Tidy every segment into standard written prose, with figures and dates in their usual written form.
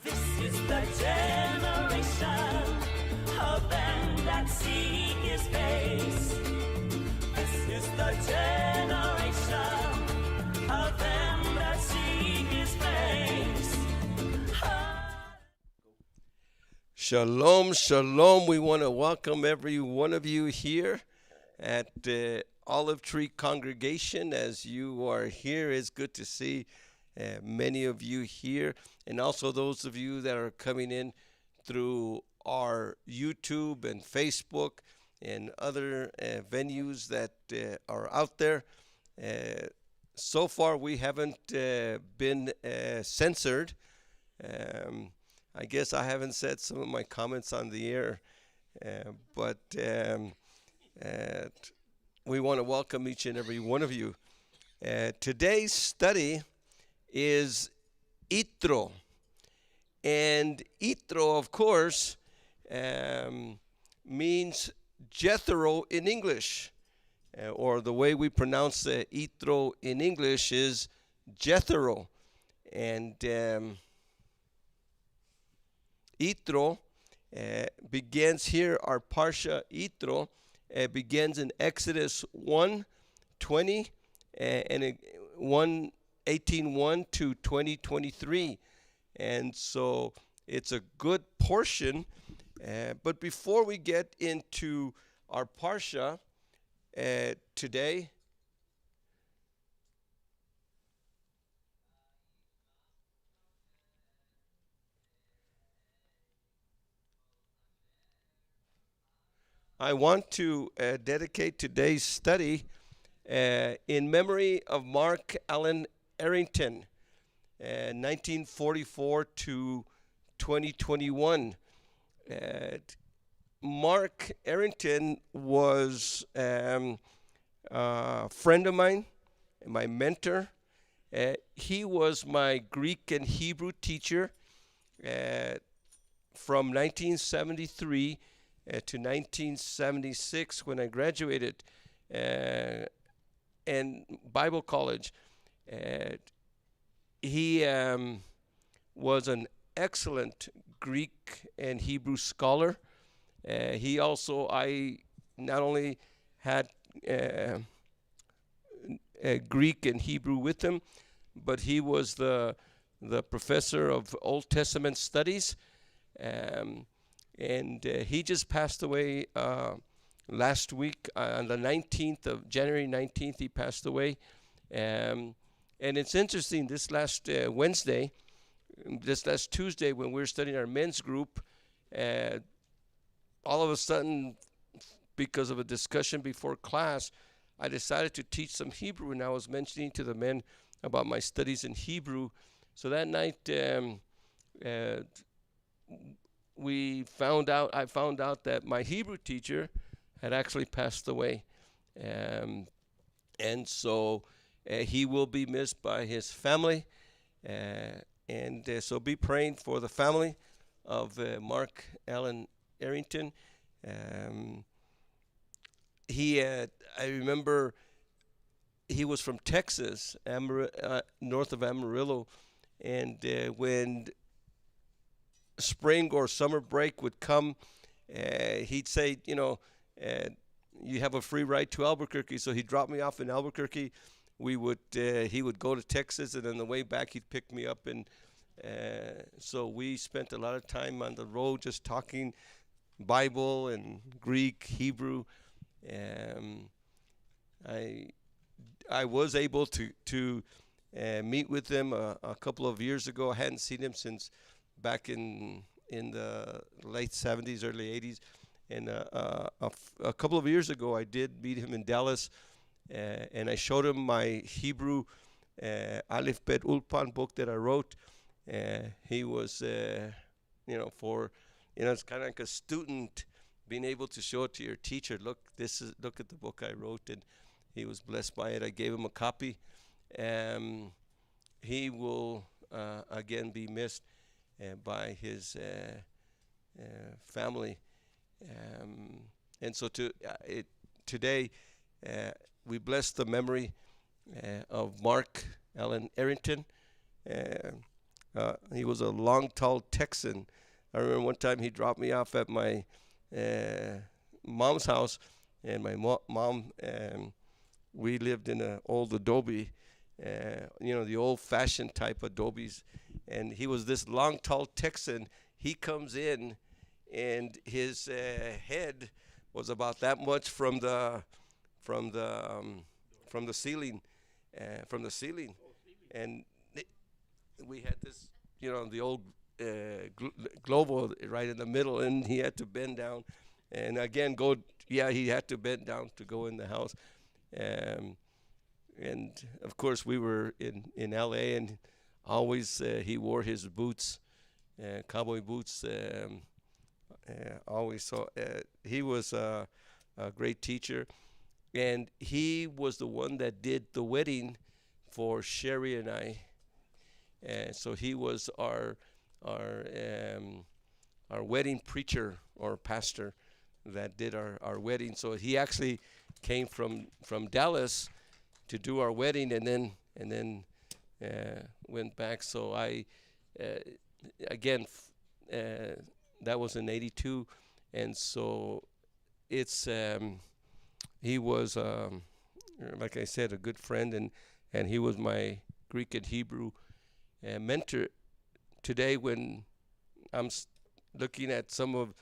This is the generation of them that seek his face. This is the generation of them that seek his face. Shalom, shalom. We want to welcome every one of you here at Olive Tree Congregation. As you are here, it's good to see many of you here, and also those of you that are coming in through our YouTube and Facebook and other venues that are out there. So far, we haven't been censored. I guess I haven't said some of my comments on the air, but we want to welcome each and every one of you. Today's study is Yitro. And Yitro, of course, means Jethro in English, or the way we pronounce Yitro in English is Jethro. And Yitro begins here, our Parsha Itro begins in Exodus 1:20 and 18:1 to 20:23. And so it's a good portion. But before we get into our Parsha today, I want to dedicate today's study in memory of Mark Allen Arrington, 1944 to 2021. Mark Arrington was a friend of mine, my mentor. He was my Greek and Hebrew teacher from 1973 to 1976 when I graduated in Bible college. He was an excellent Greek and Hebrew scholar. He also, I not only had Greek and Hebrew with him, but he was the professor of Old Testament studies. And he just passed away last week on the 19th of January 19th. He passed away. And it's interesting, this last Tuesday, when we were studying our men's group, all of a sudden, because of a discussion before class, I decided to teach some Hebrew, and I was mentioning to the men about my studies in Hebrew. So that night, I found out that my Hebrew teacher had actually passed away. And so he will be missed by his family. So be praying for the family of Mark Allen Arrington. I remember he was from Texas, north of Amarillo. And when spring or summer break would come, he'd say, you have a free ride to Albuquerque. So he dropped me off in Albuquerque. He would go to Texas, and on the way back he'd pick me up, and so we spent a lot of time on the road just talking Bible and Greek, Hebrew. I was able to meet with him a couple of years ago. I hadn't seen him since back in the late 70s, early 80s, and a couple of years ago I did meet him in Dallas. And I showed him my Hebrew Aleph Bet Ulpan book that I wrote. He was, it's kind of like a student being able to show it to your teacher. Look at the book I wrote, and he was blessed by it. I gave him a copy. He will again be missed by his family. And so today. We bless the memory of Mark Allen Arrington, He was a long, tall Texan. I remember one time he dropped me off at my mom's house, and my mom, we lived in an old adobe, the old-fashioned type adobes, and he was this long, tall Texan. He comes in, and his head was about that much from the ceiling, and we had this, the old global right in the middle, and he had to bend down, and again he had to bend down to go in the house, and of course we were in L.A. and always he wore his boots, cowboy boots, always. So he was a great teacher, and he was the one that did the wedding for Sherry and I. And so he was our wedding preacher or pastor that did our wedding. So he actually came from Dallas to do our wedding, and then went back. So I that was in '82, and so it's he was like I said, a good friend, and he was my Greek and Hebrew mentor. Today, when I'm looking at some of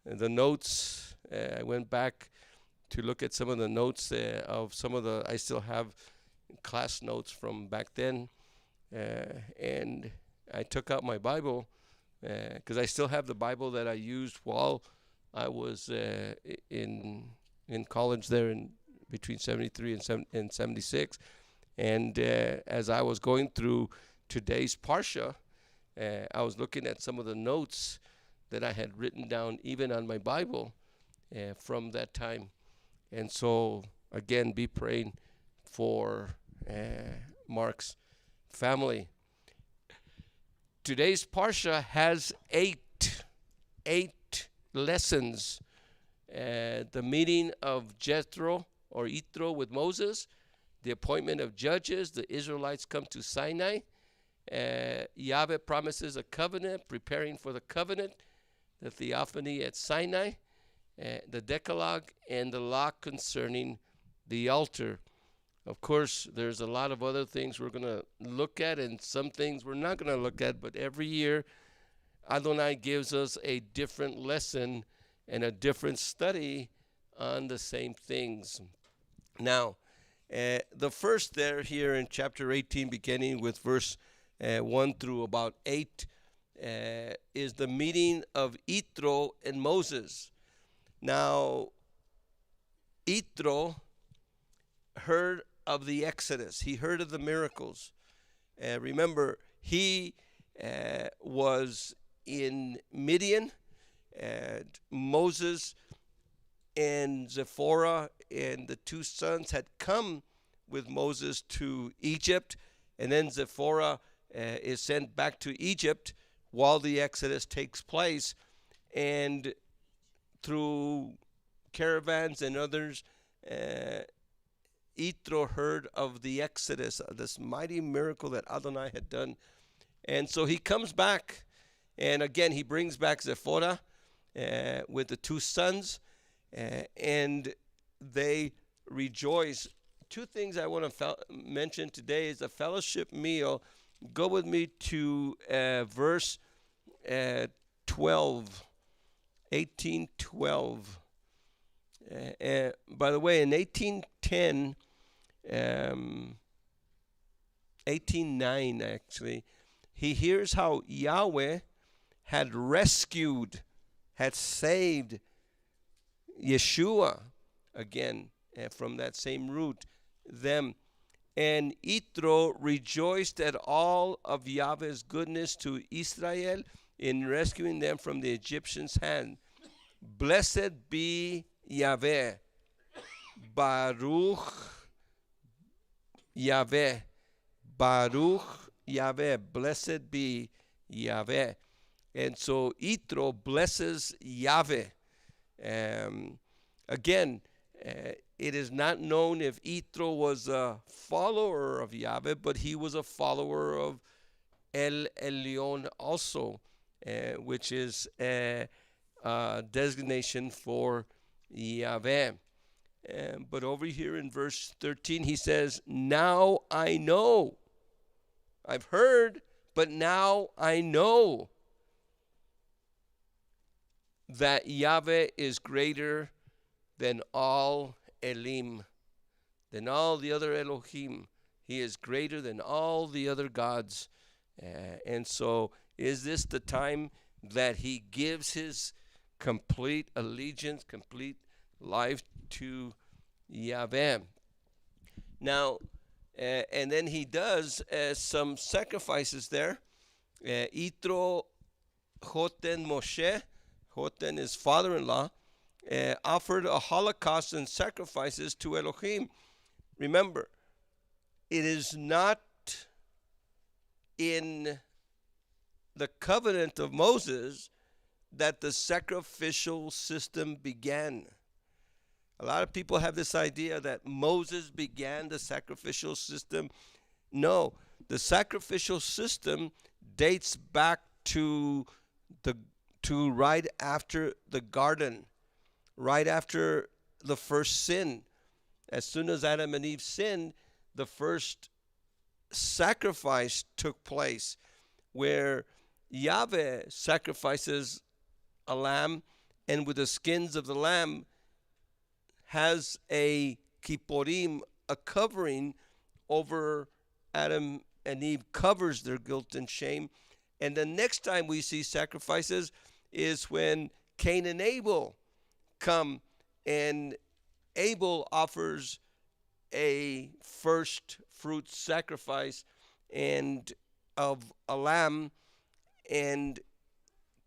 the notes, I went back to look at some of the notes of some of I still have class notes from back then, and I took out my Bible because I still have the Bible that I used while I was in college there in between 73 and 76, and as I was going through today's Parsha, I was looking at some of the notes that I had written down even on my Bible from that time. And so, again, be praying for Mark's family. Today's Parsha has eight lessons. The meeting of Jethro or Yitro with Moses, the appointment of judges, the Israelites come to Sinai, Yahweh promises a covenant, preparing for the covenant, the theophany at Sinai, the Decalogue, and the law concerning the altar. Of course, there's a lot of other things we're going to look at, and some things we're not going to look at, but every year Adonai gives us a different lesson and a different study on the same things. Now, the first here in chapter 18, beginning with verse 1 through about 8, is the meeting of Itro and Moses. Now, Itro heard of the Exodus. He heard of the miracles. Remember, he was in Midian, and Moses and Zipporah and the two sons had come with Moses to Egypt, and then Zipporah is sent back to Egypt while the Exodus takes place, and through caravans and others, Yitro heard of the Exodus, this mighty miracle that Adonai had done. And so he comes back, and again he brings back Zipporah with the two sons, and they rejoice. Two things I want to mention today is a fellowship meal. Go with me to verse 12, 18:12. By the way, in 18:10, 18:9 actually, he hears how Yahweh had rescued, had saved Yeshua, again, from that same root, them. And Yitro rejoiced at all of Yahweh's goodness to Israel in rescuing them from the Egyptians' hand. Blessed be Yahweh. Baruch Yahweh. Baruch Yahweh. Blessed be Yahweh. And so Yitro blesses Yahweh. Again, it is not known if Yitro was a follower of Yahweh, but he was a follower of El Elyon also, which is a designation for Yahweh. But over here in verse 13, he says, now I know. I've heard, but now I know that Yahweh is greater than all Elim, than all the other Elohim. He is greater than all the other gods. And so is this the time that he gives his complete allegiance, complete life to Yahweh? Now, and then he does some sacrifices there. Itro Hoten Moshe, Hoten is father-in-law, offered a holocaust and sacrifices to Elohim. Remember, it is not in the covenant of Moses that the sacrificial system began. A lot of people have this idea that Moses began the sacrificial system. No, the sacrificial system dates back to right after the garden, right after the first sin. As soon as Adam and Eve sinned, the first sacrifice took place where Yahweh sacrifices a lamb, and with the skins of the lamb has a kipporim, a covering over Adam and Eve, covers their guilt and shame. And the next time we see sacrifices is when Cain and Abel come, and Abel offers a first fruit sacrifice and of a lamb, and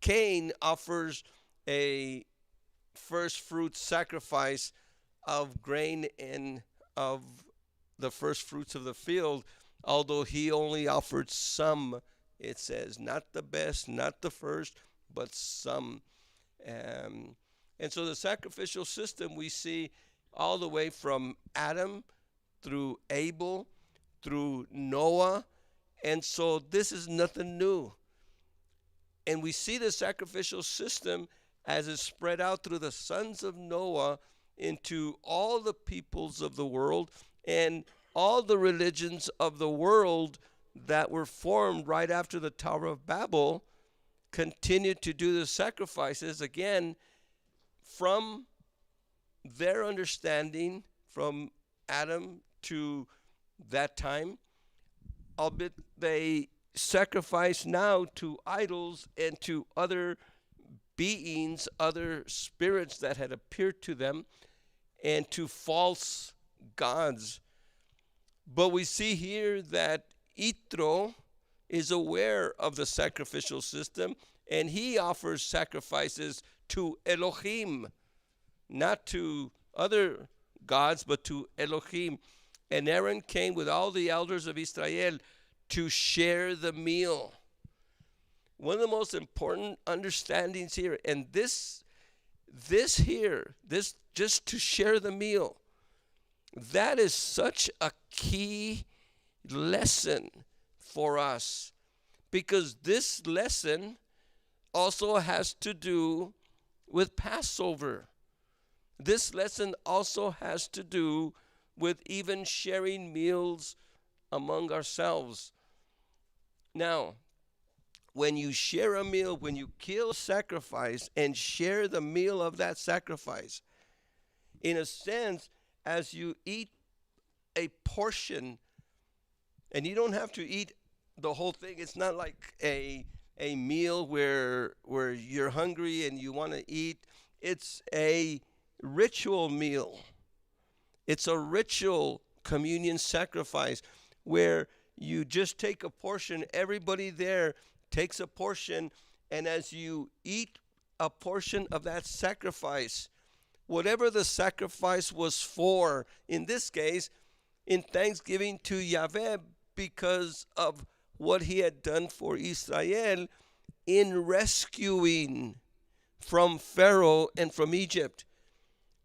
Cain offers a first fruit sacrifice of grain and of the first fruits of the field, although he only offered some. It says not the best, not the first, but some. And so the sacrificial system we see all the way from Adam through Abel, through Noah. And so this is nothing new. And we see the sacrificial system as it's spread out through the sons of Noah into all the peoples of the world and all the religions of the world that were formed right after the Tower of Babel continued to do the sacrifices again from their understanding from Adam to that time, albeit they sacrifice now to idols and to other beings, other spirits that had appeared to them, and to false gods. But we see here that Yitro is aware of the sacrificial system, and he offers sacrifices to Elohim, not to other gods, but to Elohim. And Aaron came with all the elders of Israel to share the meal. One of the most important understandings here, and this just to share the meal, that is such a key lesson for us, because this lesson also has to do with Passover. This lesson also has to do with even sharing meals among ourselves. Now, when you share a meal, when you kill a sacrifice and share the meal of that sacrifice, in a sense, as you eat a portion, and you don't have to eat the whole thing. It's not like a meal where you're hungry and you want to eat. It's a ritual meal. It's a ritual communion sacrifice where you just take a portion. Everybody there takes a portion, and as you eat a portion of that sacrifice, whatever the sacrifice was for, in this case, in thanksgiving to Yahweh because of what he had done for Israel in rescuing from Pharaoh and from Egypt.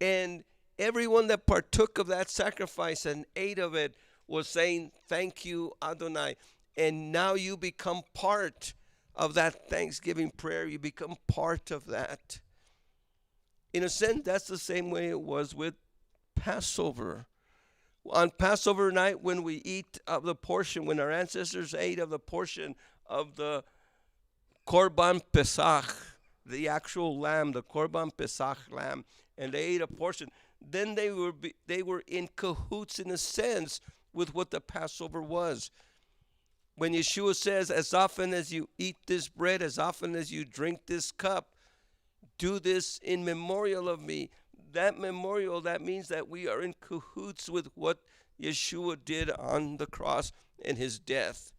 And everyone that partook of that sacrifice and ate of it was saying, "Thank you, Adonai." And now you become part of that Thanksgiving prayer. You become part of that. In a sense, that's the same way it was with Passover. On Passover night, when we eat of the portion, when our ancestors ate of the portion of the Korban Pesach, the actual lamb, the Korban Pesach lamb, and they ate a portion, then they were in cahoots in a sense with what the Passover was. When Yeshua says, as often as you eat this bread, as often as you drink this cup, do this in memorial of me. That memorial, that means that we are in cahoots with what Yeshua did on the cross and his death.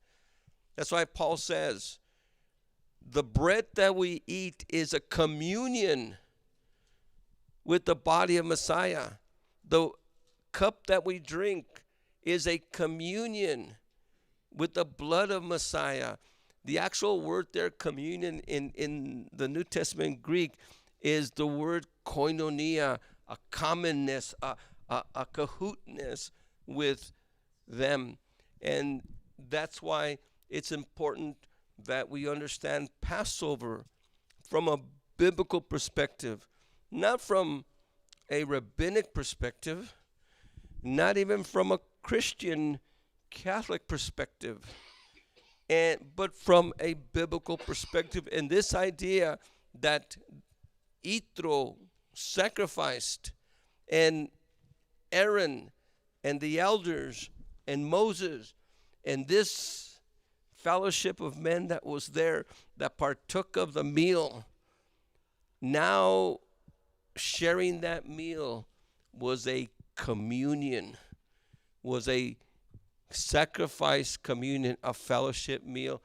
That's why Paul says, the bread that we eat is a communion with the body of Messiah. The cup that we drink is a communion with the blood of Messiah. The actual word there, communion, in the New Testament Greek, is the word koinonia, a commonness, a cahootness with them. And that's why it's important that we understand Passover from a biblical perspective, not from a rabbinic perspective, not even from a Christian Catholic perspective, but from a biblical perspective. And this idea that Yitro sacrificed, and Aaron and the elders and Moses and this fellowship of men that was there that partook of the meal, now sharing that meal was a communion, was a sacrifice communion, a fellowship meal.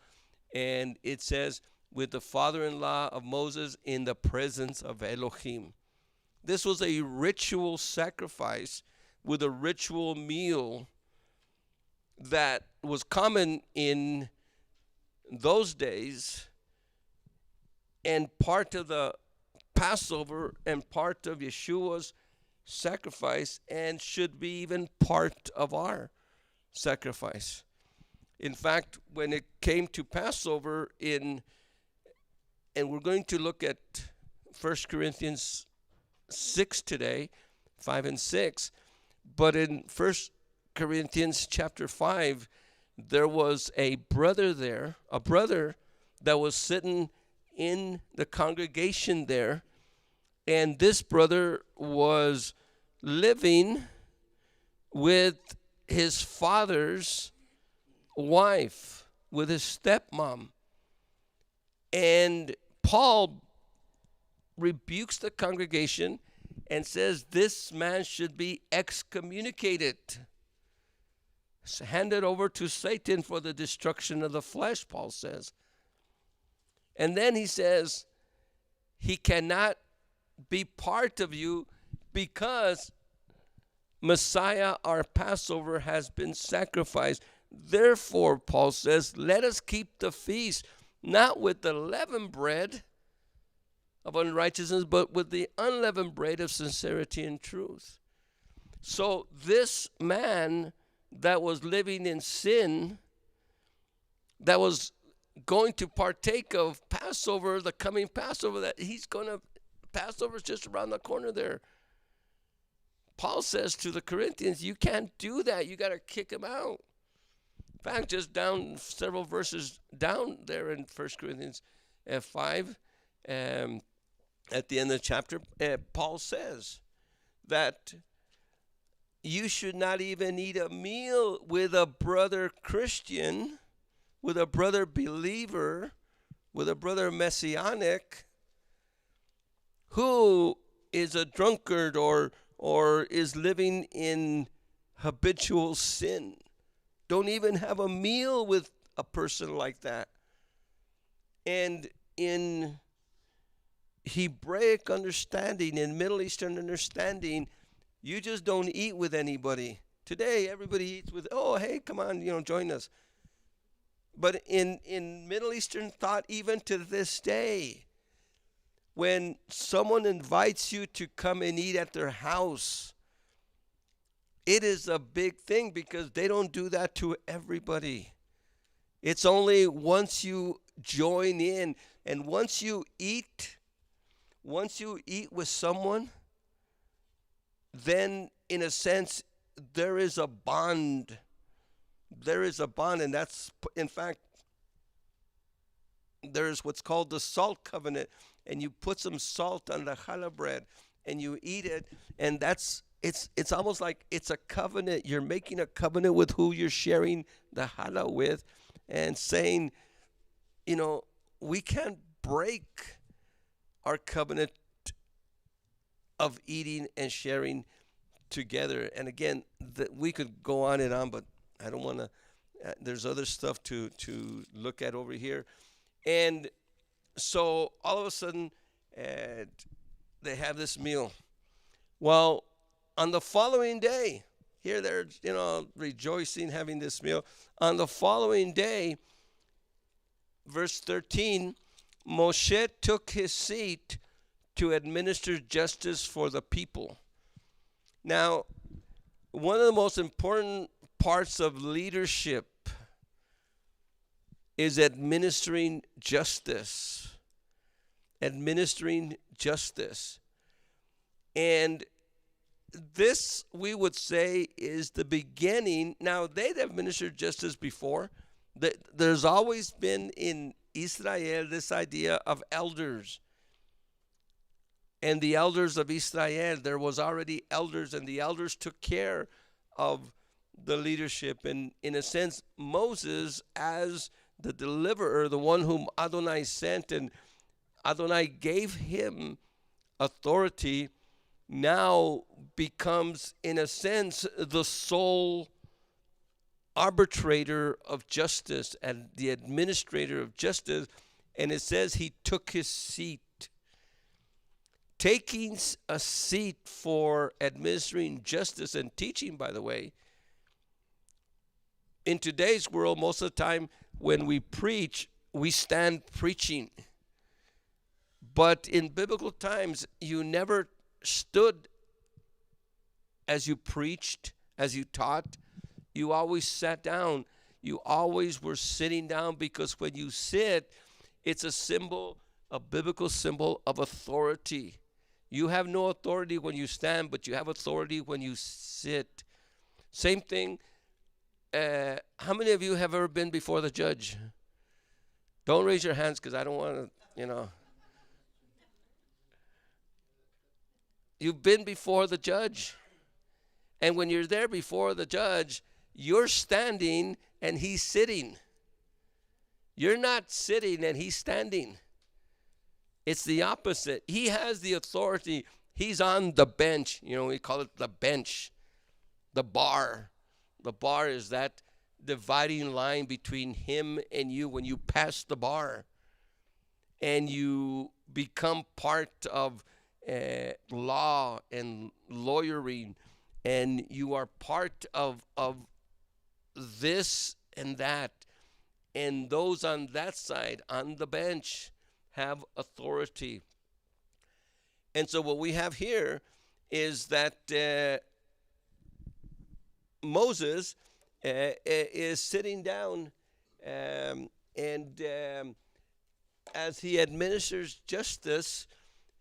And it says, with the father-in-law of Moses in the presence of Elohim. This was a ritual sacrifice with a ritual meal that was common in those days, and part of the Passover and part of Yeshua's sacrifice, and should be even part of our sacrifice. In fact, when it came to Passover and we're going to look at 1 Corinthians 6 today, 5 and 6. But in 1 Corinthians chapter 5, there was a brother there, a brother that was sitting in the congregation there. And this brother was living with his father's wife, with his stepmom. And Paul rebukes the congregation and says this man should be excommunicated, handed over to Satan for the destruction of the flesh, Paul says. And then he says he cannot be part of you because Messiah, our Passover, has been sacrificed. Therefore, Paul says, let us keep the feast, not with the leavened bread of unrighteousness, but with the unleavened bread of sincerity and truth. So this man that was living in sin, that was going to partake of Passover, the coming Passover, that Passover's just around the corner there. Paul says to the Corinthians, you can't do that. You got to kick him out. In fact, just down several verses down there in 1 Corinthians 5, at the end of the chapter, Paul says that you should not even eat a meal with a brother Christian, with a brother believer, with a brother messianic, who is a drunkard or is living in habitual sin. Don't even have a meal with a person like that. And in Hebraic understanding, in Middle Eastern understanding, you just don't eat with anybody. Today, everybody eats with, oh, hey, come on, join us. But in Middle Eastern thought, even to this day, when someone invites you to come and eat at their house, it is a big thing because they don't do that to everybody. It's only once you join in, and once you eat with someone, then in a sense there is a bond. There is a bond, and that's, in fact, there's what's called the salt covenant, and you put some salt on the challah bread and you eat it, and it's almost like it's a covenant. You're making a covenant with who you're sharing the challah with, and saying, we can't break our covenant of eating and sharing together. And again, we could go on and on, but I don't want to. There's other stuff to look at over here. And so all of a sudden, they have this meal. Well, on the following day, here they're, rejoicing, having this meal. On the following day, verse 13, Moshe took his seat to administer justice for the people. Now, one of the most important parts of leadership is administering justice. Administering justice. And this, we would say, is the beginning. Now, they'd administered justice before. There's always been in Israel this idea of elders. And the elders of Israel, there was already elders, and the elders took care of the leadership. And in a sense, Moses, as the deliverer, the one whom Adonai sent, and Adonai gave him authority, now becomes, in a sense, the sole arbitrator of justice and the administrator of justice. And it says he took his seat. Taking a seat for administering justice and teaching, by the way, in today's world, most of the time when we preach, we stand preaching. But in biblical times, you never stood as you preached, as you taught. You always sat down. You always were sitting down, because when you sit, it's a symbol, a biblical symbol of authority. You have no authority when you stand, but you have authority when you sit. Same thing. How many of you have ever been before the judge? Don't raise your hands, because I don't want to, You've been before the judge. And when you're there before the judge, you're standing and he's sitting. You're not sitting and he's standing. It's the opposite. He has the authority. He's on the bench. We call it the bench, the bar. The bar is that dividing line between him and you when you pass the bar and you become part of law and lawyering, and you are part of this and that. And those on that side, on the bench, have authority. And so what we have here is that Moses is sitting down and as he administers justice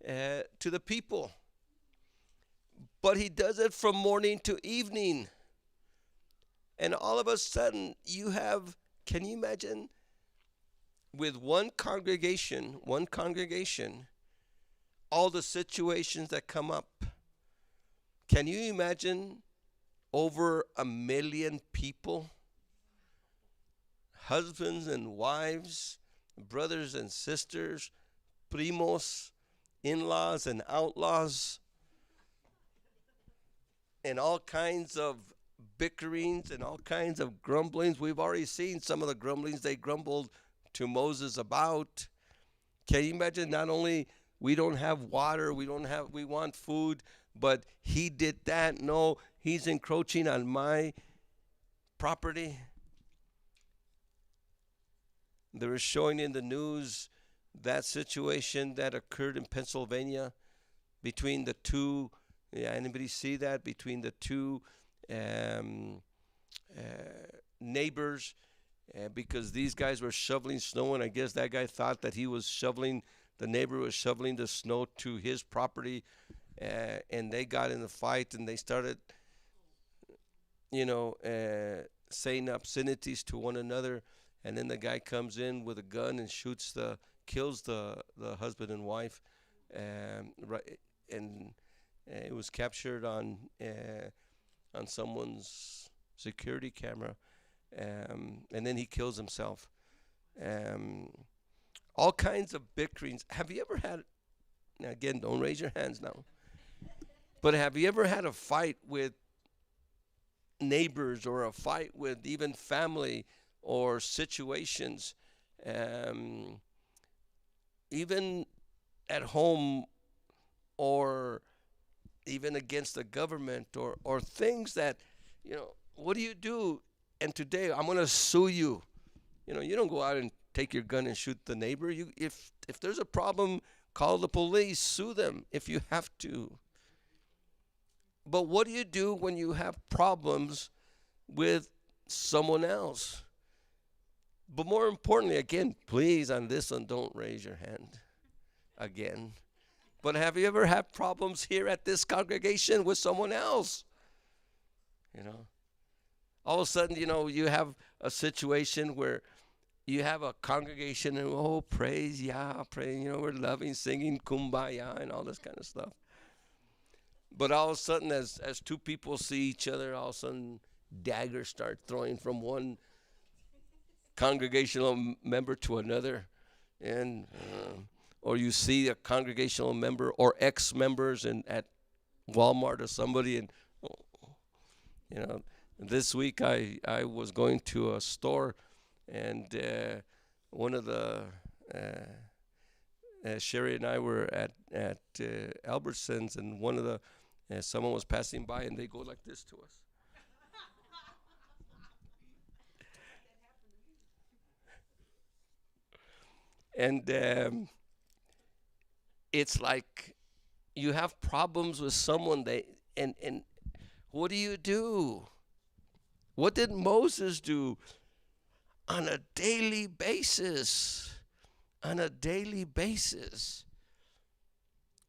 to the people. But he does it from morning to evening. And all of a sudden you have, can you imagine, with one congregation, all the situations that come up? Can you imagine over 1 million people? Husbands and wives, brothers and sisters, primos, in-laws and outlaws, and all kinds of bickerings and all kinds of grumblings. We've already seen some of the grumblings they grumbled to Moses about. Can you imagine? Not only we don't have water, we want food, but he did that. No, he's encroaching on my property. They were showing in the news that situation that occurred in Pennsylvania between the two. Anybody see that? Between the two neighbors, because these guys were shoveling snow, and I guess that guy thought that the neighbor was shoveling the snow to his property, and they got in a fight, and they started, saying obscenities to one another, and then the guy comes in with a gun and kills the husband and wife, right, and it was captured on someone's security camera, and then he kills himself. All kinds of bickerings. Have you ever had? Now again, don't raise your hands now. But have you ever had a fight with neighbors, or a fight with even family or situations, even at home, or even against the government, or things that, what do you do? And today I'm going to sue you. You don't go out and take your gun and shoot the neighbor. If there's a problem, call the police, sue them if you have to. But what do you do when you have problems with someone else? But more importantly, again, please, on this one, don't raise your hand again. But have you ever had problems here at this congregation with someone else? All of a sudden, you have a situation where you have a congregation and, praise Yah, we're loving, singing Kumbaya and all this kind of stuff. But all of a sudden, as two people see each other, all of a sudden daggers start throwing from one congregational member to another, and or you see a congregational member or ex-members at Walmart or somebody, and this week I was going to a store, and one of the Sherry and I were at Albertsons, and one of the someone was passing by, and they go like this to us. And it's like you have problems with someone, and what do you do? What did Moses do? On a daily basis. On a daily basis.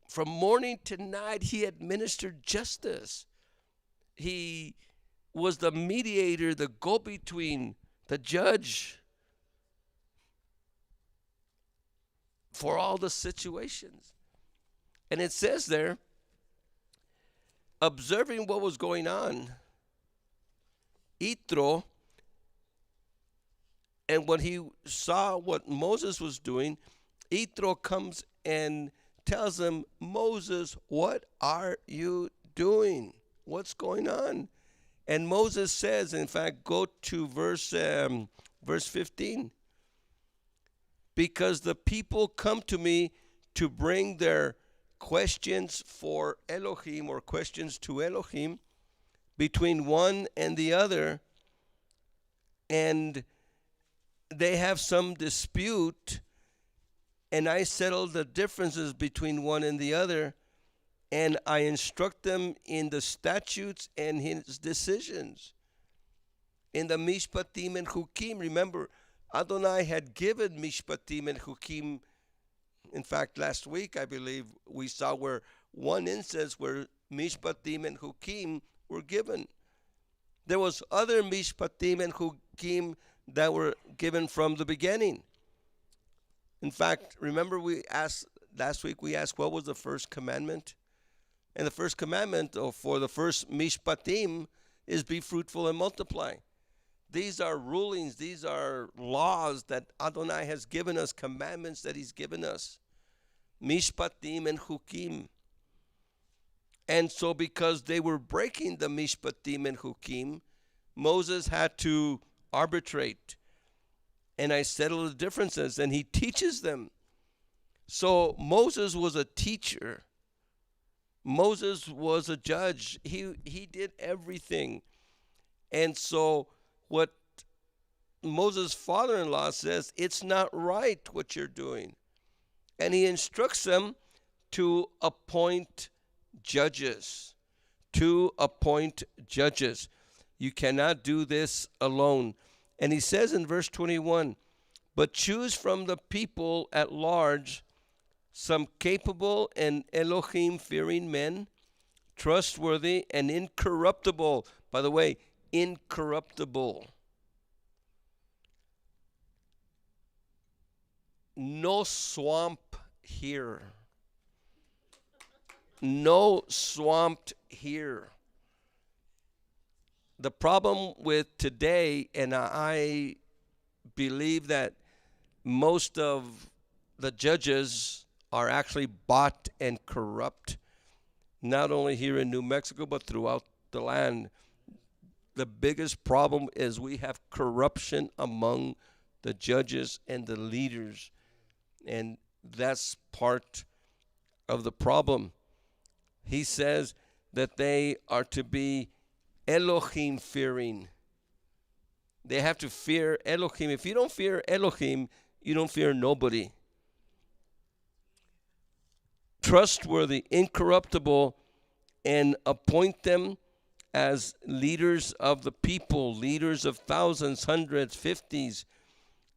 From morning to night, he administered justice. He was the mediator, the go-between, the judge for all the situations. And it says there, observing what was going on, Yitro, and when he saw what Moses was doing, Yitro comes and tells him, Moses, what are you doing? What's going on? And Moses says, in fact, go to verse 15. Because the people come to me to bring their questions for Elohim, or questions to Elohim, between one and the other, and they have some dispute, and I settle the differences between one and the other, and I instruct them in the statutes and his decisions, in the mishpatim and chukim. Remember, Adonai had given mishpatim and chukim. In fact, last week, I believe, we saw where one instance where mishpatim and chukim were given. There was other mishpatim and chukim that were given from the beginning. In fact, remember last week we asked what was the first commandment? And the first commandment, or for the first mishpatim, is be fruitful and multiply. These are rulings, these are laws that Adonai has given us, commandments that he's given us. Mishpatim and chukim. And so because they were breaking the mishpatim and chukim, Moses had to arbitrate. And I settle the differences, and he teaches them. So Moses was a teacher. Moses was a judge. He did everything. And so what Moses' father-in-law says, it's not right what you're doing. And he instructs them to appoint judges. To appoint judges. You cannot do this alone. And he says in verse 21, but choose from the people at large some capable and Elohim-fearing men, trustworthy and incorruptible. By the way, incorruptible. No swamp here. No swamp here. The problem with today, and I believe that most of the judges are actually bought and corrupt, not only here in New Mexico, but throughout the land. The biggest problem is we have corruption among the judges and the leaders. And that's part of the problem. He says that they are to be Elohim fearing. They have to fear Elohim. If you don't fear Elohim, you don't fear nobody. Trustworthy, incorruptible, and appoint them as leaders of the people, leaders of thousands, hundreds, fifties.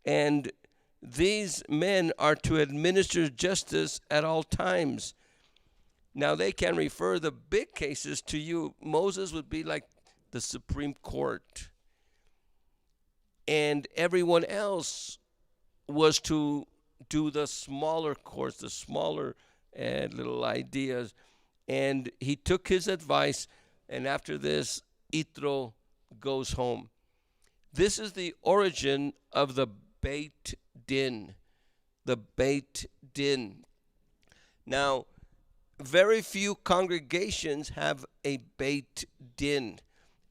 And these men are to administer justice at all times. Now, they can refer the big cases to you. Moses would be like the Supreme Court. And everyone else was to do the smaller courts, the smaller little ideas. And he took his advice, and after this, Yitro goes home. This is the origin of the Beit Din. The Beit Din. Now, very few congregations have a Beit Din.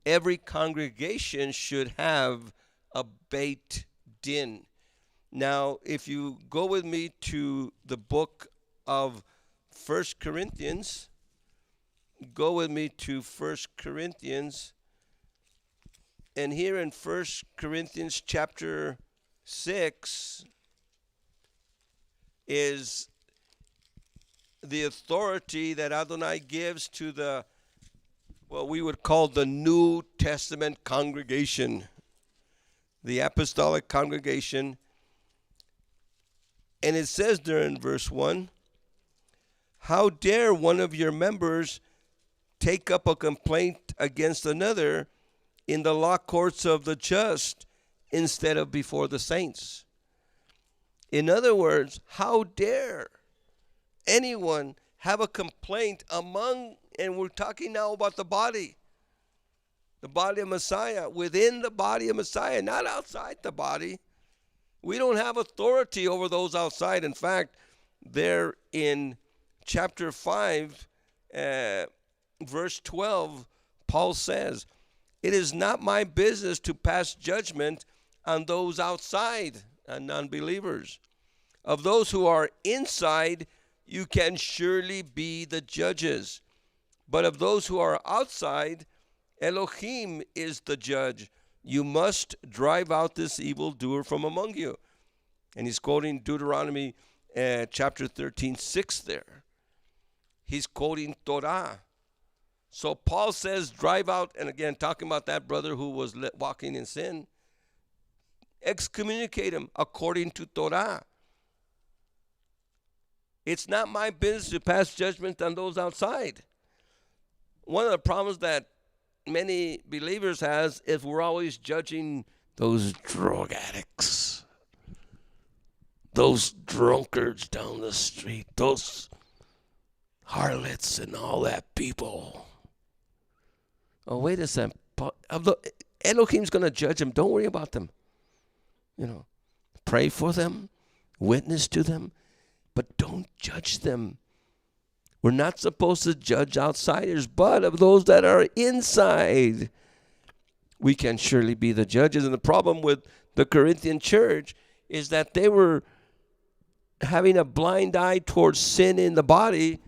Every congregation should have a Beit Din. Now, if you go with me to the book of 1 Corinthians, go with me to 1 Corinthians, and here in 1 Corinthians chapter 6 is the authority that Adonai gives to the, what we would call the New Testament congregation, the apostolic congregation. And it says there in verse 1, how dare one of your members take up a complaint against another in the law courts of the just instead of before the saints? In other words, how dare anyone have a complaint among, and we're talking now about the body of Messiah, within the body of Messiah, not outside the body. We don't have authority over those outside. In fact, there in chapter 5, verse 12, Paul says, it is not my business to pass judgment on those outside and non-believers. Of those who are inside, you can surely be the judges. But of those who are outside, Elohim is the judge. You must drive out this evildoer from among you. And he's quoting Deuteronomy chapter 13:6 there. He's quoting Torah. So Paul says, drive out, and again, talking about that brother who was walking in sin, excommunicate him according to Torah. It's not my business to pass judgment on those outside. One of the problems that many believers has is we're always judging those drug addicts, those drunkards down the street, those harlots and all that people. Oh, wait a second. Elohim's going to judge them. Don't worry about them. Pray for them, witness to them, but don't judge them. We're not supposed to judge outsiders, but of those that are inside, we can surely be the judges. And the problem with the Corinthian church is that they were having a blind eye towards sin in the body,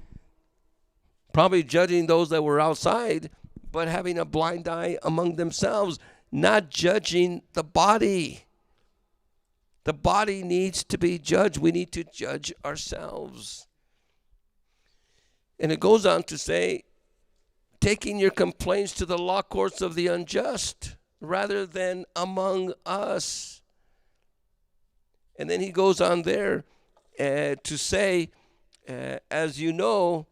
probably judging those that were outside, but having a blind eye among themselves, not judging the body. The body needs to be judged. We need to judge ourselves. And it goes on to say, taking your complaints to the law courts of the unjust. rather than among us. And then he goes on there to say, as you know,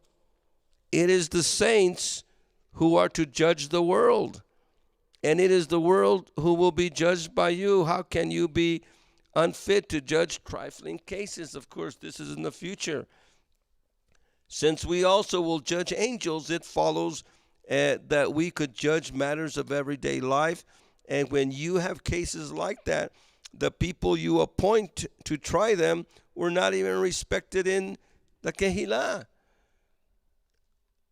it is the saints who are to judge the world, and it is the world who will be judged by you. How can you be unfit to judge trifling cases? Of course, this is in the future. Since we also will judge angels, it follows that we could judge matters of everyday life. And when you have cases like that, the people you appoint to try them were not even respected in the Kehillah.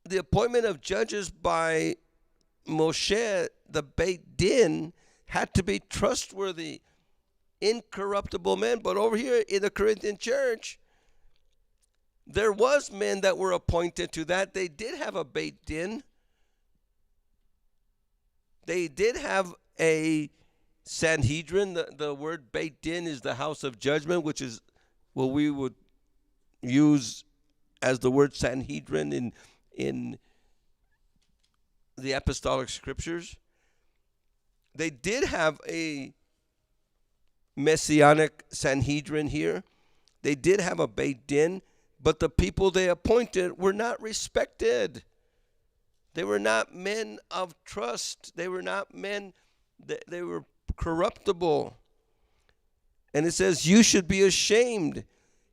The appointment of judges by Moshe, the Beit Din, had to be trustworthy, incorruptible men. But over here in the Corinthian church, there was men that were appointed to that. They did have a Beit Din. They did have a Sanhedrin. The word Beit Din is the house of judgment, which is what we would use as the word Sanhedrin in the apostolic scriptures. They did have a messianic Sanhedrin here. They did have a Beit Din, but the people they appointed were not respected. They were not men of trust. They were not men, they were corruptible. And it says, you should be ashamed.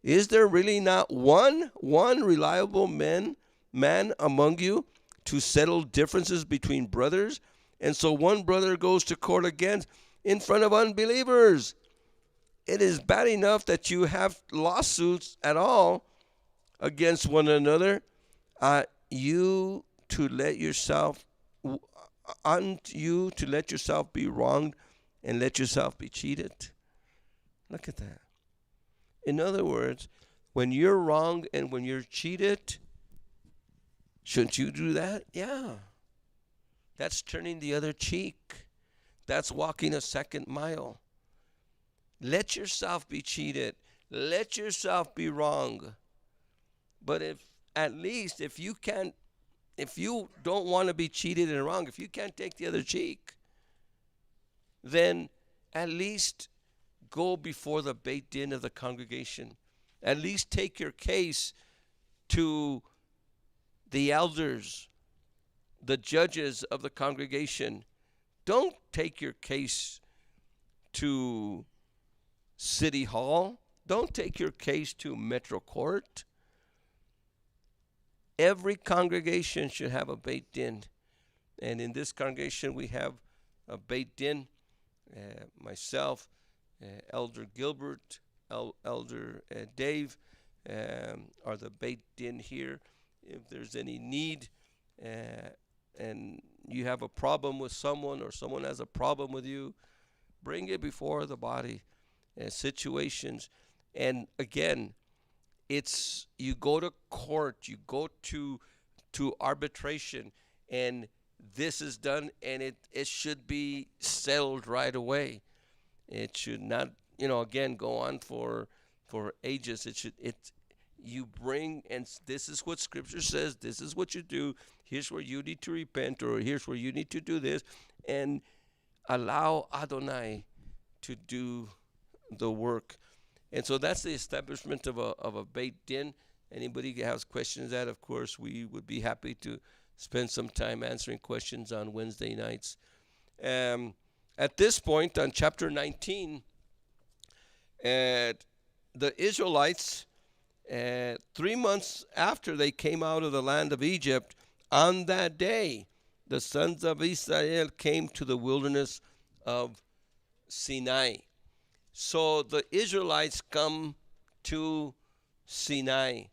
Is there really not one reliable man among you to settle differences between brothers? And so one brother goes to court against in front of unbelievers. It is bad enough that you have lawsuits at all against one another. You to let yourself be wronged and let yourself be cheated. Look at that. In other words, when you're wronged and when you're cheated, shouldn't you do that? Yeah. That's turning the other cheek. That's walking a second mile. Let yourself be cheated. Let yourself be wrong. But if you don't want to be cheated and wrong, if you can't take the other cheek, then at least go before the Beit Din of the congregation. At least take your case to the elders, the judges of the congregation. Don't take your case to City Hall. Don't take your case to Metro Court. Every congregation should have a Beit Din. And in this congregation, we have a Beit Din. Myself, Elder Gilbert, Elder Dave are the Beit Din here. If there's any need and you have a problem with someone or someone has a problem with you, bring it before the body. Situations. And again, it's you go to court, you go to arbitration, and this is done, and it should be settled right away. It should not, again, go on for ages. You bring, and this is what Scripture says, this is what you do, here's where you need to repent, or here's where you need to do this, and allow Adonai to do the work. And so that's the establishment of a Beit Din. Anybody has questions that, of course, we would be happy to spend some time answering questions on Wednesday nights. At this point, on chapter 19, the Israelites, 3 months after they came out of the land of Egypt, on that day, the sons of Israel came to the wilderness of Sinai. So the Israelites come to Sinai.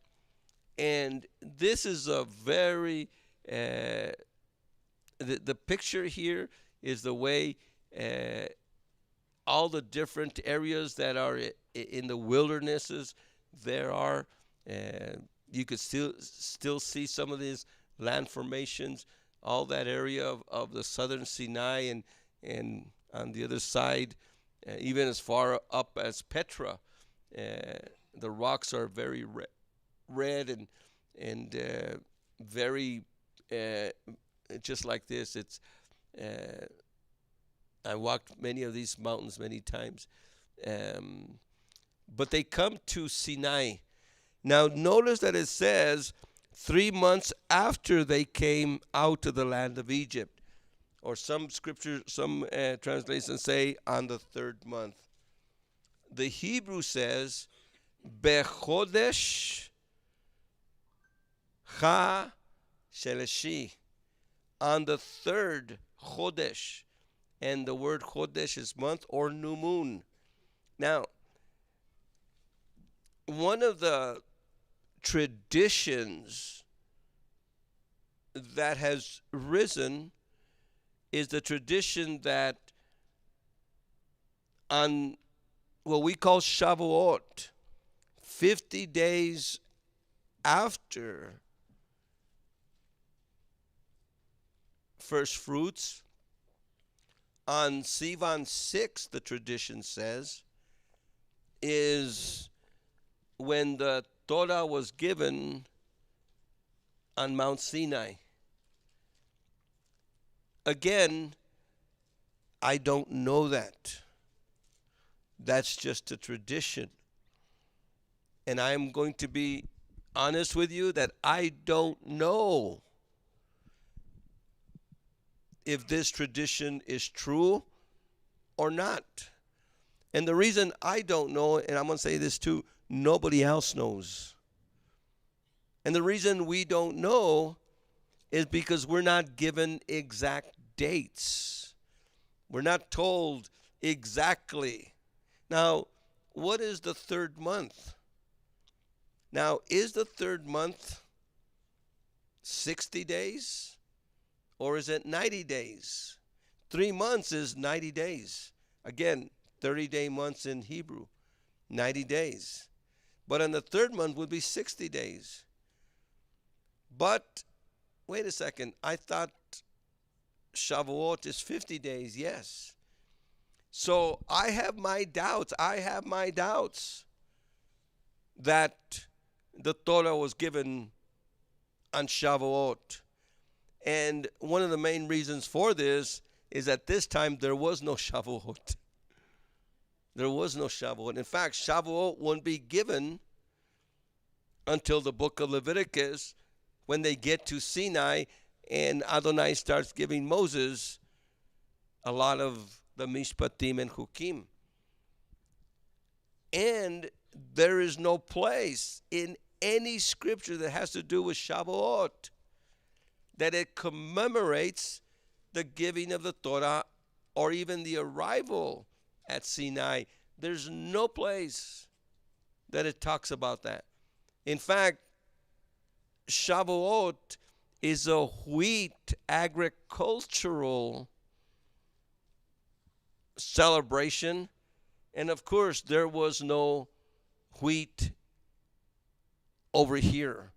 And this is a very, the picture here is the way all the different areas that are in the wildernesses, there are, you could still see some of these land formations, all that area of the southern Sinai and on the other side, even as far up as Petra, the rocks are very red and very just like this. It's I walked many of these mountains many times. But they come to Sinai. Now, notice that it says 3 months after they came out of the land of Egypt. Or some scriptures, some translations say on the 3rd month. The Hebrew says, Bechodesh Ha Sheleshi, on the 3rd Chodesh. And the word Chodesh is month or new moon. Now, one of the traditions that has risen is the tradition that on what we call Shavuot, 50 days after first fruits, on Sivan 6, the tradition says, is when the Torah was given on Mount Sinai. Again, I don't know that. That's just a tradition. And I'm going to be honest with you that I don't know if this tradition is true or not. And the reason I don't know, and I'm going to say this too, nobody else knows. And the reason we don't know is because we're not given exact dates. We're not told exactly. Now, what is the 3rd month? Now, is the 3rd month 60 days or is it 90 days? 3 months is 90 days. Again, 30-day months in Hebrew, 90 days. But on the 3rd month would be 60 days. But, wait a second, I thought Shavuot is 50 days, yes. So I have my doubts that the Torah was given on Shavuot. And one of the main reasons for this is at this time there was no Shavuot. There was no Shavuot. In fact, Shavuot won't be given until the book of Leviticus when they get to Sinai and Adonai starts giving Moses a lot of the Mishpatim and Chukim. And there is no place in any scripture that has to do with Shavuot that it commemorates the giving of the Torah or even the arrival at Sinai. There's no place that it talks about that. In fact, Shavuot is a wheat agricultural celebration. And of course, there was no wheat over here.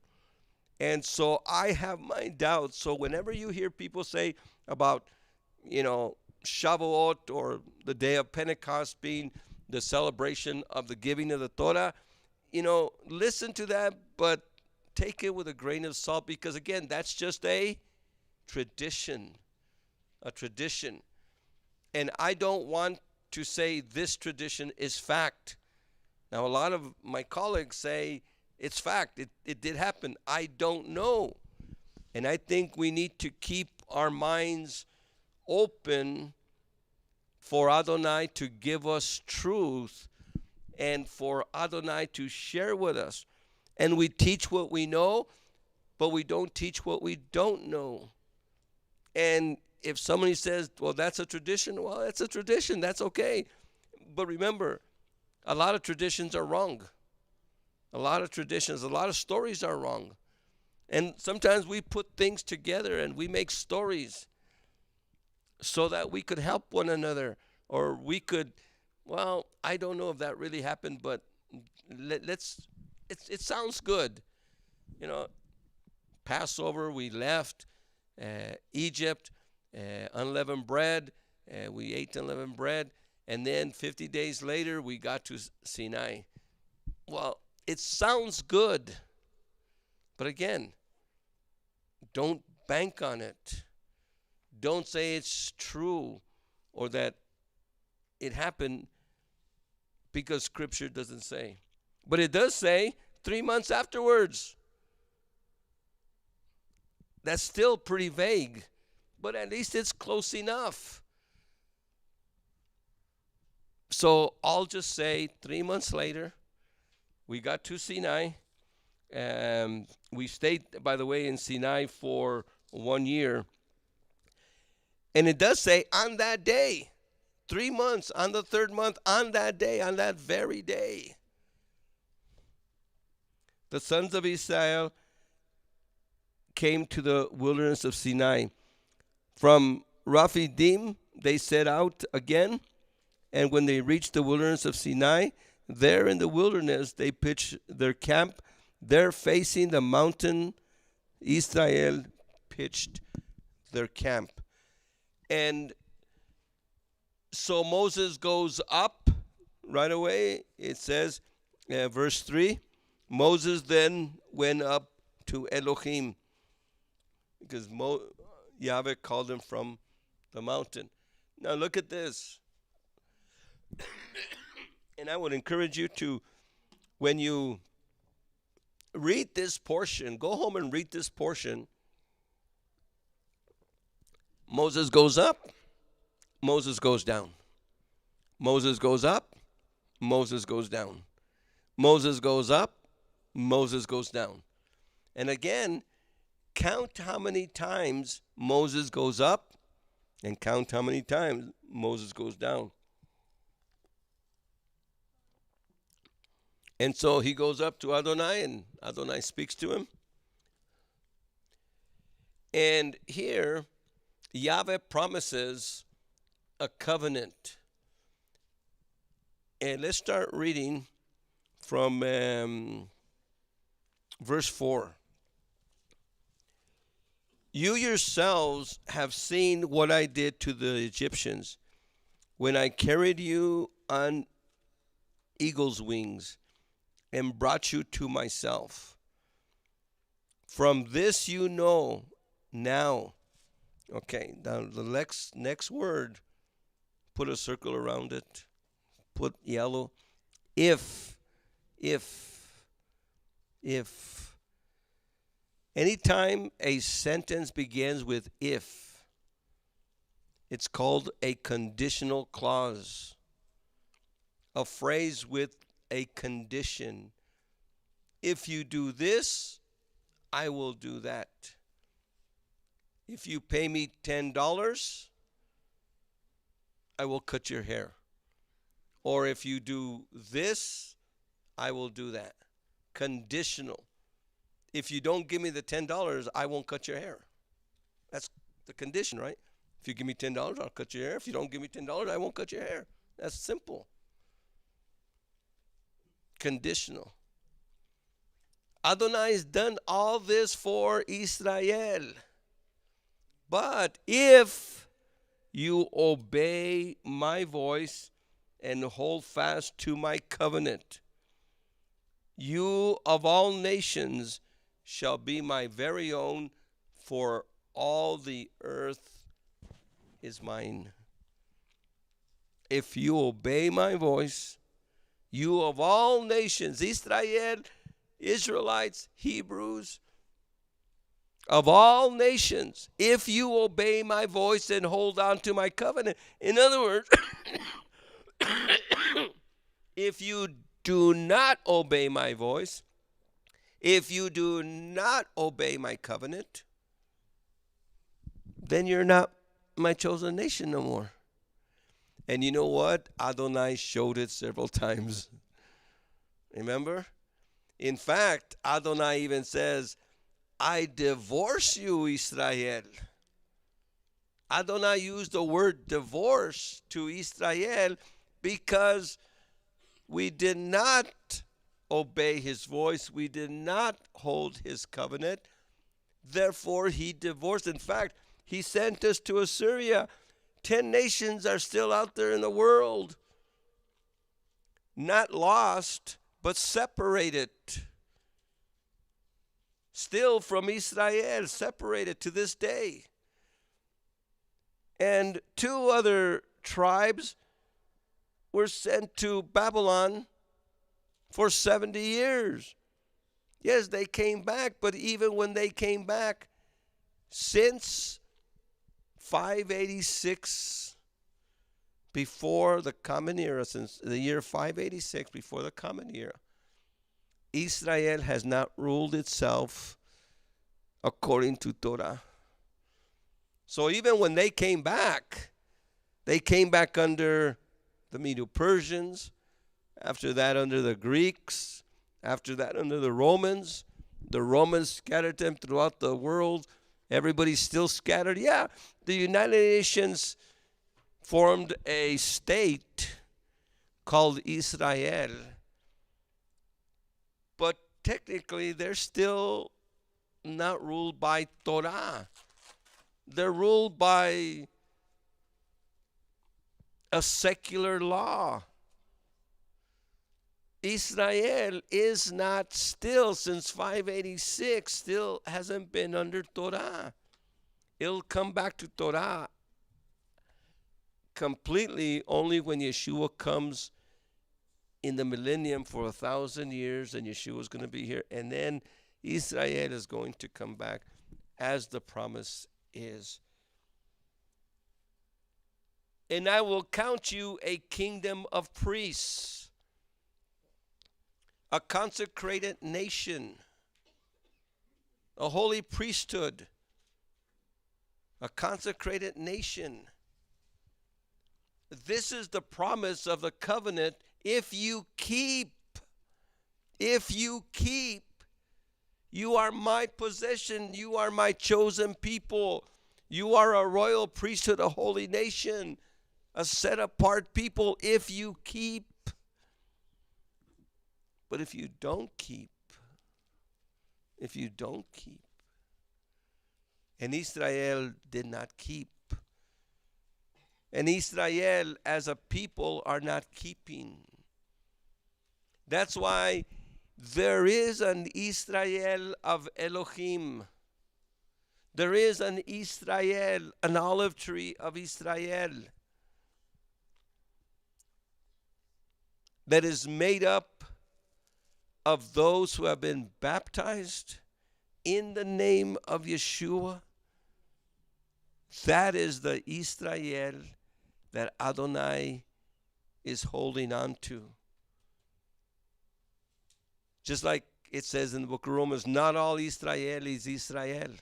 And so I have my doubts. So whenever you hear people say about, Shavuot or the day of Pentecost being the celebration of the giving of the Torah, listen to that, but take it with a grain of salt because, again, that's just a tradition. A tradition. And I don't want to say this tradition is fact. Now, a lot of my colleagues say it's fact. It did happen. I don't know. And I think we need to keep our minds open for Adonai to give us truth and for Adonai to share with us. And we teach what we know, but we don't teach what we don't know. And if somebody says, well, that's a tradition, well, that's a tradition. That's okay. But remember, a lot of traditions are wrong. A lot of traditions, a lot of stories are wrong. And sometimes we put things together and we make stories so that we could help one another, or we could, well, I don't know if that really happened, but it sounds good. Passover, we left Egypt, unleavened bread, we ate unleavened bread, and then 50 days later, we got to Sinai. Well, it sounds good, but again, don't bank on it. Don't say it's true. or that it happened, because Scripture doesn't say. But it does say 3 months afterwards. That's still pretty vague, but at least it's close enough. So I'll just say 3 months later, we got to Sinai. We stayed, by the way, in Sinai for 1 year. And it does say on that day, 3 months, on the third month, on that day, on that very day, the sons of Israel came to the wilderness of Sinai. From Rephidim, they set out again. And when they reached the wilderness of Sinai, there in the wilderness, they pitched their camp. There facing the mountain, Israel pitched their camp. And so Moses goes up right away. It says, verse 3, Moses then went up to Elohim, because Yahweh called him from the mountain. Now look at this. And I would encourage you to, when you read this portion, go home and read this portion. Moses goes up, Moses goes down. Moses goes up, Moses goes down. Moses goes up, Moses goes down. And again, count how many times Moses goes up and count how many times Moses goes down. And so he goes up to Adonai, and Adonai speaks to him. And here, Yahweh promises a covenant. And let's start reading from verse 4. You yourselves have seen what I did to the Egyptians when I carried you on eagle's wings and brought you to myself. From this you know now. Okay, now the next word, put a circle around it. Put yellow. If. Anytime a sentence begins with if, it's called a conditional clause. A phrase with a condition. If you do this, I will do that. If you pay me $10, I will cut your hair. Or if you do this, I will do that. Conditional. If you don't give me the $10, I won't cut your hair. That's the condition, right? If you give me $10, I'll cut your hair. If you don't give me $10, I won't cut your hair. That's simple. Conditional. Adonai has done all this for Israel. But if you obey my voice and hold fast to my covenant, you of all nations shall be my very own, for all the earth is mine. If you obey my voice, you of all nations, Israel, Israelites, Hebrews, of all nations, if you obey my voice and hold on to my covenant. In other words, if you do not obey my voice, if you do not obey my covenant, then you're not my chosen nation no more. And you know what? Adonai showed it several times. Remember? In fact, Adonai even says, I divorce you, Israel. Adonai used the word divorce to Israel because we did not obey his voice. We did not hold his covenant. Therefore, he divorced. In fact, he sent us to Assyria. 10 nations are still out there in the world. Not lost, but separated. Still from Israel, separated to this day. And two other tribes were sent to Babylon for 70 years. Yes, they came back, but even when they came back, since 586 before the Common Era, since the year 586 before the Common Era, Israel has not ruled itself according to Torah. So even when they came back under the Medo-Persians, after that under the Greeks, after that under the Romans. The Romans scattered them throughout the world. Everybody's still scattered. Yeah, the United Nations formed a state called Israel. But technically, they're still not ruled by Torah. They're ruled by a secular law. Israel is not still, since 586, still hasn't been under Torah. It'll come back to Torah completely only when Yeshua comes in the millennium for 1,000 years, and Yeshua is going to be here. And then Israel is going to come back as the promise is. And I will count you a kingdom of priests, a consecrated nation, a holy priesthood, a consecrated nation. This is the promise of the covenant. If you keep, you are my possession, you are my chosen people, you are a royal priesthood, a holy nation, a set apart people, if you keep. But if you don't keep, and Israel did not keep, and Israel as a people are not keeping. That's why there is an Israel of Elohim. There is an Israel, an olive tree of Israel, that is made up of those who have been baptized in the name of Yeshua. That is the Israel that Adonai is holding on to. Just like it says in the book of Romans, not all Israel is Israel.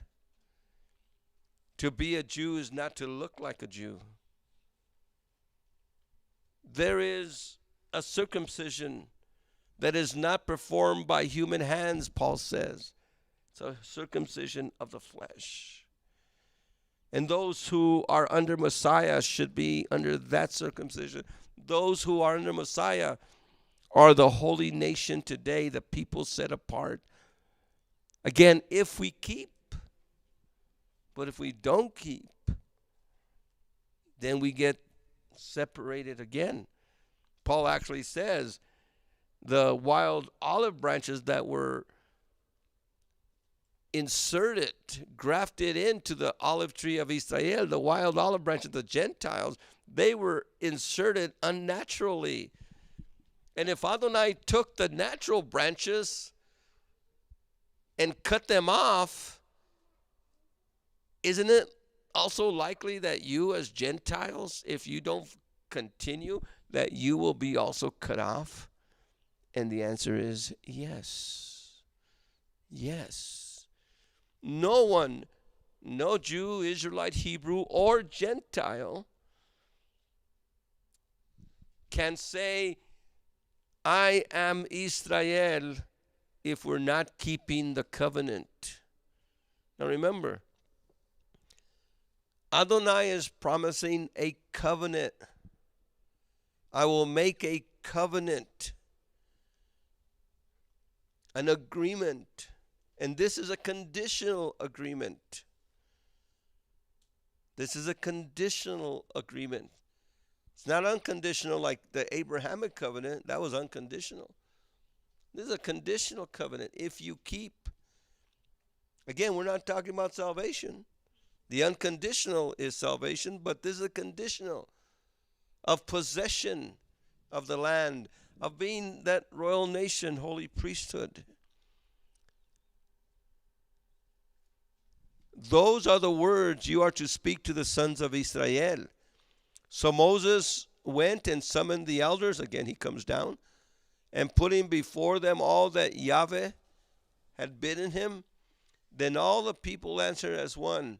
To be a Jew is not to look like a Jew. There is a circumcision that is not performed by human hands, Paul says. It's a circumcision of the flesh. And those who are under Messiah should be under that circumcision. Those who are under Messiah are the holy nation today, the people set apart. Again, if we keep, but if we don't keep, then we get separated again. Paul actually says the wild olive branches that were inserted, grafted into the olive tree of Israel, the wild olive branches, the Gentiles, they were inserted unnaturally. And if Adonai took the natural branches and cut them off, isn't it also likely that you as Gentiles, if you don't continue, that you will be also cut off? And the answer is yes. Yes. No one, no Jew, Israelite, Hebrew, or Gentile can say, I am Israel, if we're not keeping the covenant. Now remember, Adonai is promising a covenant. I will make a covenant, an agreement. And this is a conditional agreement. This is a conditional agreement. It's not unconditional like the Abrahamic covenant. That was unconditional. This is a conditional covenant. If you keep. Again, we're not talking about salvation. The unconditional is salvation, but this is a conditional. of possession of the land, of being that royal nation, holy priesthood. Those are the words you are to speak to the sons of Israel. So Moses went and summoned the elders. Again, he comes down and putting before them all that Yahweh had bidden him. Then all the people answered as one,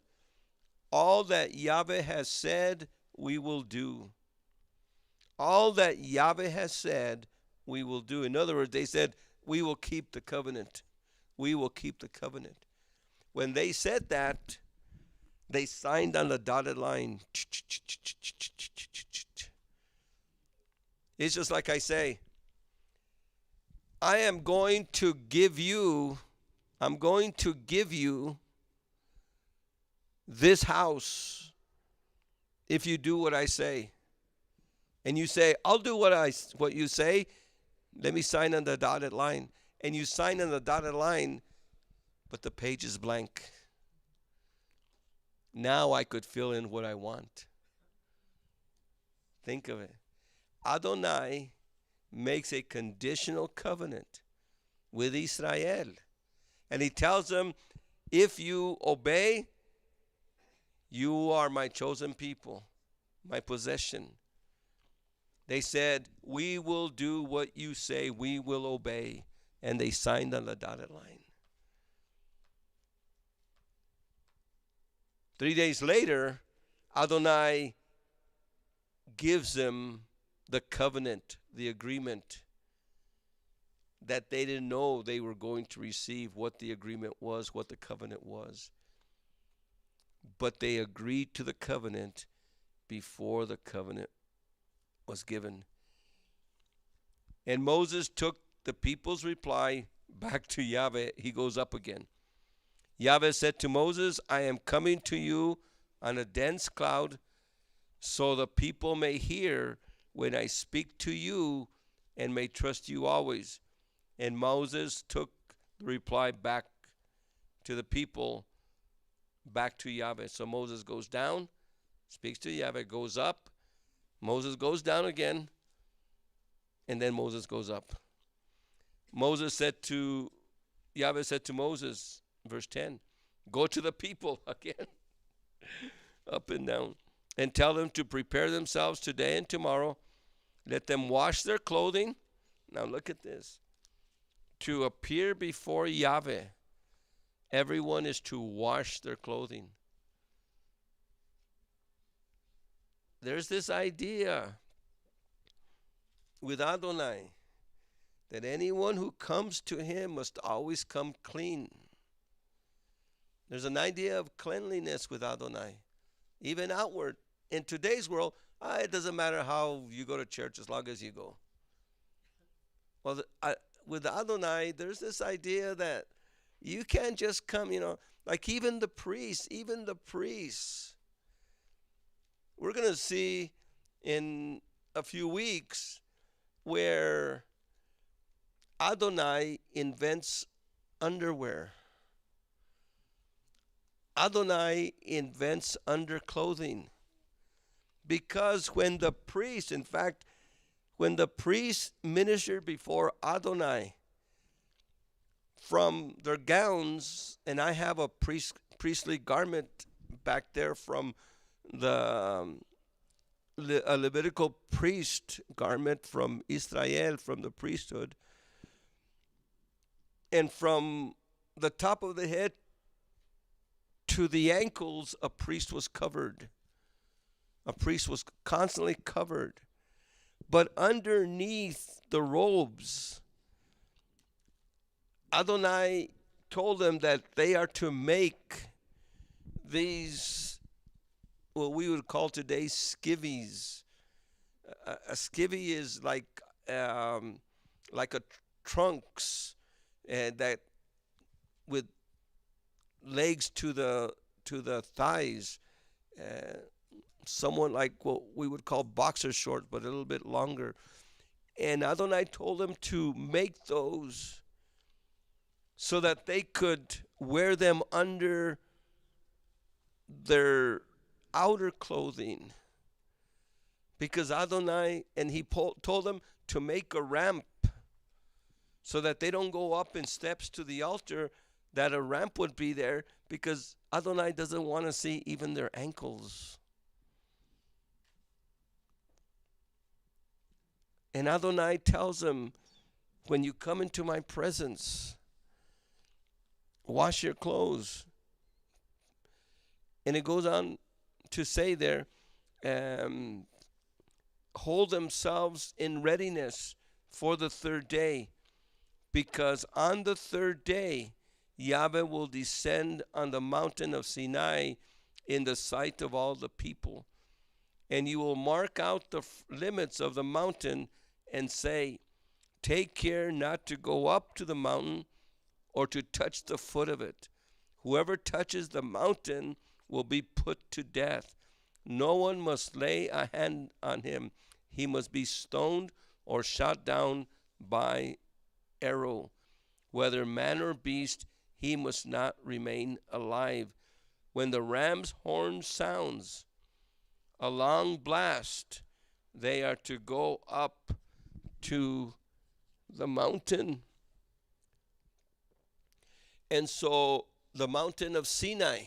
all that Yahweh has said, we will do. All that Yahweh has said, we will do. In other words, they said, we will keep the covenant. We will keep the covenant. When they said that, they signed on the dotted line. It's just like I say, I'm going to give you this house if you do what I say. And you say, I'll do what you say. Let me sign on the dotted line. And you sign on the dotted line, but the page is blank. Now I could fill in what I want. Think of it. Adonai makes a conditional covenant with Israel. And he tells them, if you obey, you are my chosen people, my possession. They said, we will do what you say, we will obey. And they signed on the dotted line. 3 days later, Adonai gives them the covenant, the agreement that they didn't know they were going to receive, what the agreement was, what the covenant was. But they agreed to the covenant before the covenant was given. And Moses took the people's reply back to Yahweh. He goes up again. Yahweh said to Moses, I am coming to you on a dense cloud, so the people may hear when I speak to you and may trust you always. And Moses took the reply back to the people, back to Yahweh. So Moses goes down, speaks to Yahweh, goes up. Moses goes down again, and then Moses goes up. Yahweh said to Moses, verse 10, go to the people again, up and down, and tell them to prepare themselves today and tomorrow. Let them wash their clothing. Now look at this. To appear before Yahweh, everyone is to wash their clothing. There's this idea with Adonai that anyone who comes to him must always come clean. There's an idea of cleanliness with Adonai, even outward. In today's world, it doesn't matter how you go to church as long as you go. Well, with Adonai, there's this idea that you can't just come, like even the priests. We're going to see in a few weeks where Adonai invents underwear. Adonai invents underclothing. Because when the priest ministered before Adonai, from their gowns, and I have a priestly garment back there from a Levitical priest garment from Israel, from the priesthood, and from the top of the head to the ankles, a priest was covered. A priest was constantly covered. But underneath the robes, Adonai told them that they are to make these, what we would call today skivvies. A skivvy is like a trunks that with legs to the thighs. Someone like what we would call boxer shorts, but a little bit longer. And Adonai told them to make those so that they could wear them under their outer clothing. because Adonai, and he told them to make a ramp so that they don't go up in steps to the altar, that a ramp would be there, because Adonai doesn't want to see even their ankles. And Adonai tells them, when you come into my presence, wash your clothes. And it goes on to say there, hold themselves in readiness for the third day, because on the third day, Yahweh will descend on the mountain of Sinai in the sight of all the people. And you will mark out the limits of the mountain and say, take care not to go up to the mountain or to touch the foot of it. Whoever touches the mountain will be put to death. No one must lay a hand on him. He must be stoned or shot down by arrow. Whether man or beast, he must not remain alive. When the ram's horn sounds a long blast, they are to go up to the mountain. And so the mountain of Sinai,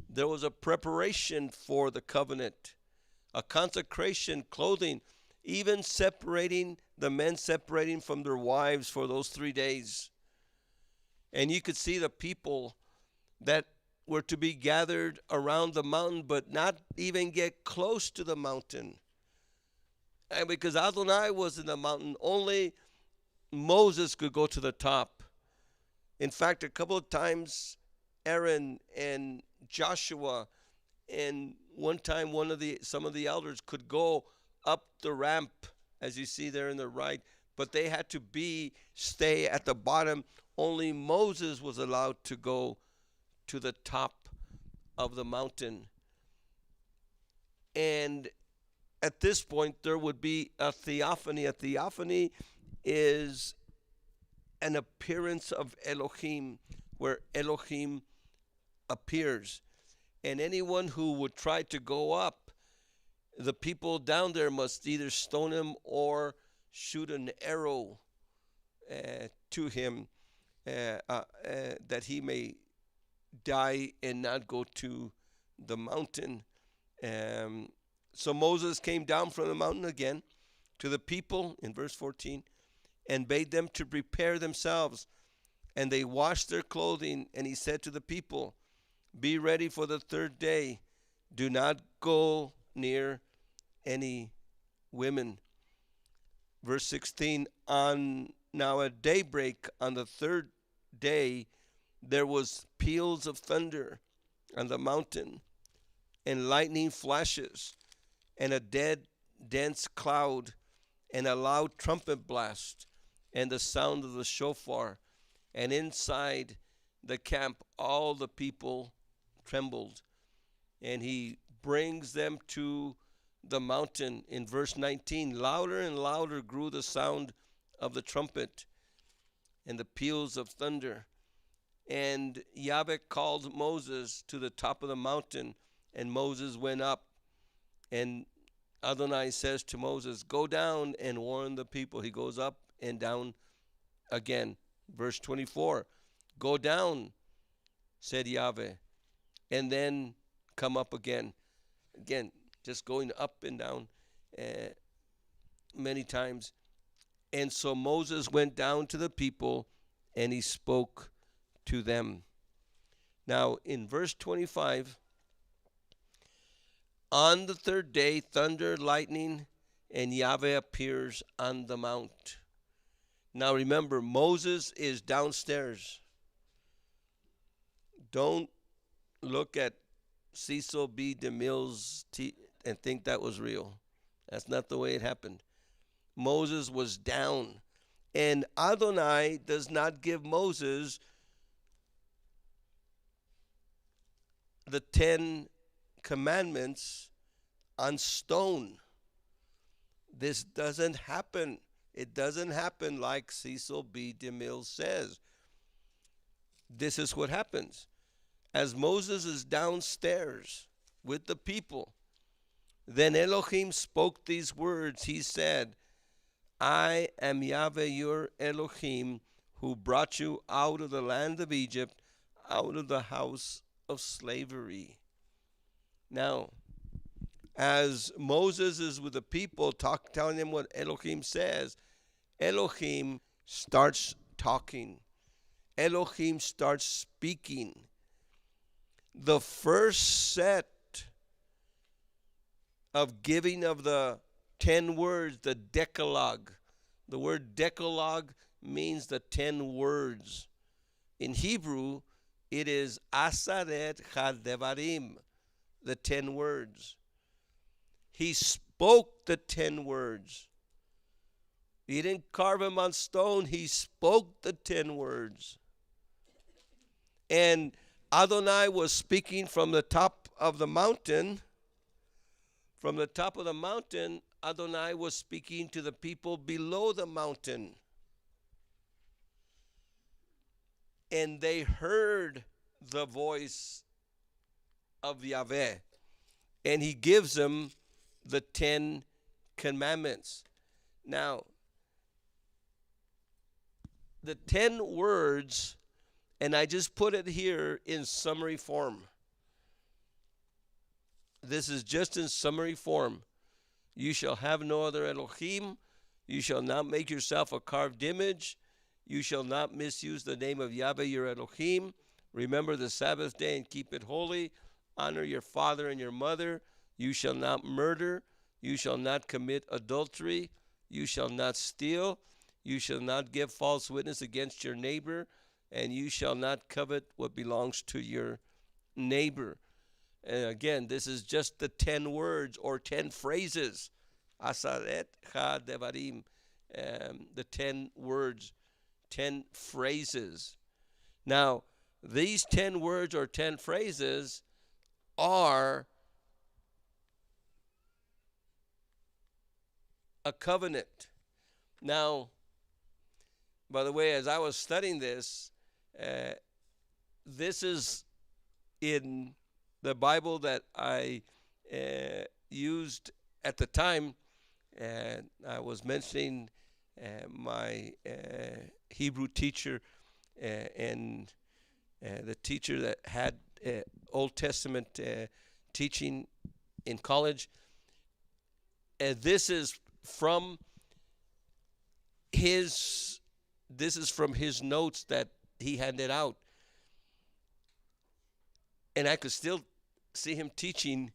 there was a preparation for the covenant, a consecration, clothing, even separating the men, separating from their wives for those 3 days. And you could see the people that were to be gathered around the mountain, but not even get close to the mountain. And because Adonai was in the mountain, only Moses could go to the top. In fact, a couple of times, Aaron and Joshua, and one time some of the elders could go up the ramp, as you see there in the right, but they had to stay at the bottom. Only Moses was allowed to go to the top of the mountain. And at this point, there would be a theophany. A theophany is an appearance of Elohim, where Elohim appears. And anyone who would try to go up, the people down there must either stone him or shoot an arrow to him, that he may die and not go to the mountain. So Moses came down from the mountain again to the people in verse 14 and bade them to prepare themselves. And they washed their clothing, and he said to the people, be ready for the third day. Do not go near any women. Verse 16, now at daybreak on the third day, there was peals of thunder on the mountain, and lightning flashes, and a dense cloud, and a loud trumpet blast, and the sound of the shofar. And inside the camp all the people trembled. And he brings them to the mountain. In verse 19, louder and louder grew the sound of the trumpet and the peals of thunder. And Yahweh called Moses to the top of the mountain, and Moses went up. And Adonai says to Moses, go down and warn the people. He goes up and down again. Verse 24, go down, said Yahweh, and then come up again. Again, just going up and down many times. And so Moses went down to the people, and he spoke to them. Now, in verse 25, on the third day, thunder, lightning, and Yahweh appears on the mount. Now remember, Moses is downstairs. Don't look at Cecil B. DeMille's and think that was real. That's not the way it happened. Moses was down. And Adonai does not give Moses the 10 commandments on stone. This doesn't happen. It doesn't happen like Cecil B. DeMille says. This is what happens. As Moses is downstairs with the people, Then Elohim spoke these words. He said, I am Yahweh your Elohim, who brought you out of the land of Egypt, out of the house of slavery. Now, as Moses is with the people, telling them what Elohim says, Elohim starts talking. Elohim starts speaking. The first set of giving of the 10 words, the Decalogue. The word Decalogue means the 10 words. In Hebrew, it is Asaret HaDevarim, the 10 words. He spoke the 10 words. He didn't carve them on stone. He spoke the 10 words. And Adonai was speaking from the top of the mountain. From the top of the mountain, Adonai was speaking to the people below the mountain. And they heard the voice of Yahweh. And he gives them the 10 commandments. Now, the 10 words, and I just put it here in summary form. This is just in summary form. You shall have no other Elohim. You shall not make yourself a carved image. You shall not misuse the name of Yahweh your Elohim. Remember the Sabbath day and keep it holy. Honor your father and your mother. You shall not murder. You shall not commit adultery. You shall not steal. You shall not give false witness against your neighbor. And you shall not covet what belongs to your neighbor. And again, this is just the 10 words or 10 phrases. Asaret ha-devarim. The 10 words, 10 phrases. Now, these 10 words or 10 phrases are a covenant. Now, by the way, as I was studying this, this is in the Bible that I used at the time. And I was mentioning my Hebrew teacher and the teacher that had Old Testament teaching in college. This is from his notes that he handed out. And I could still see him teaching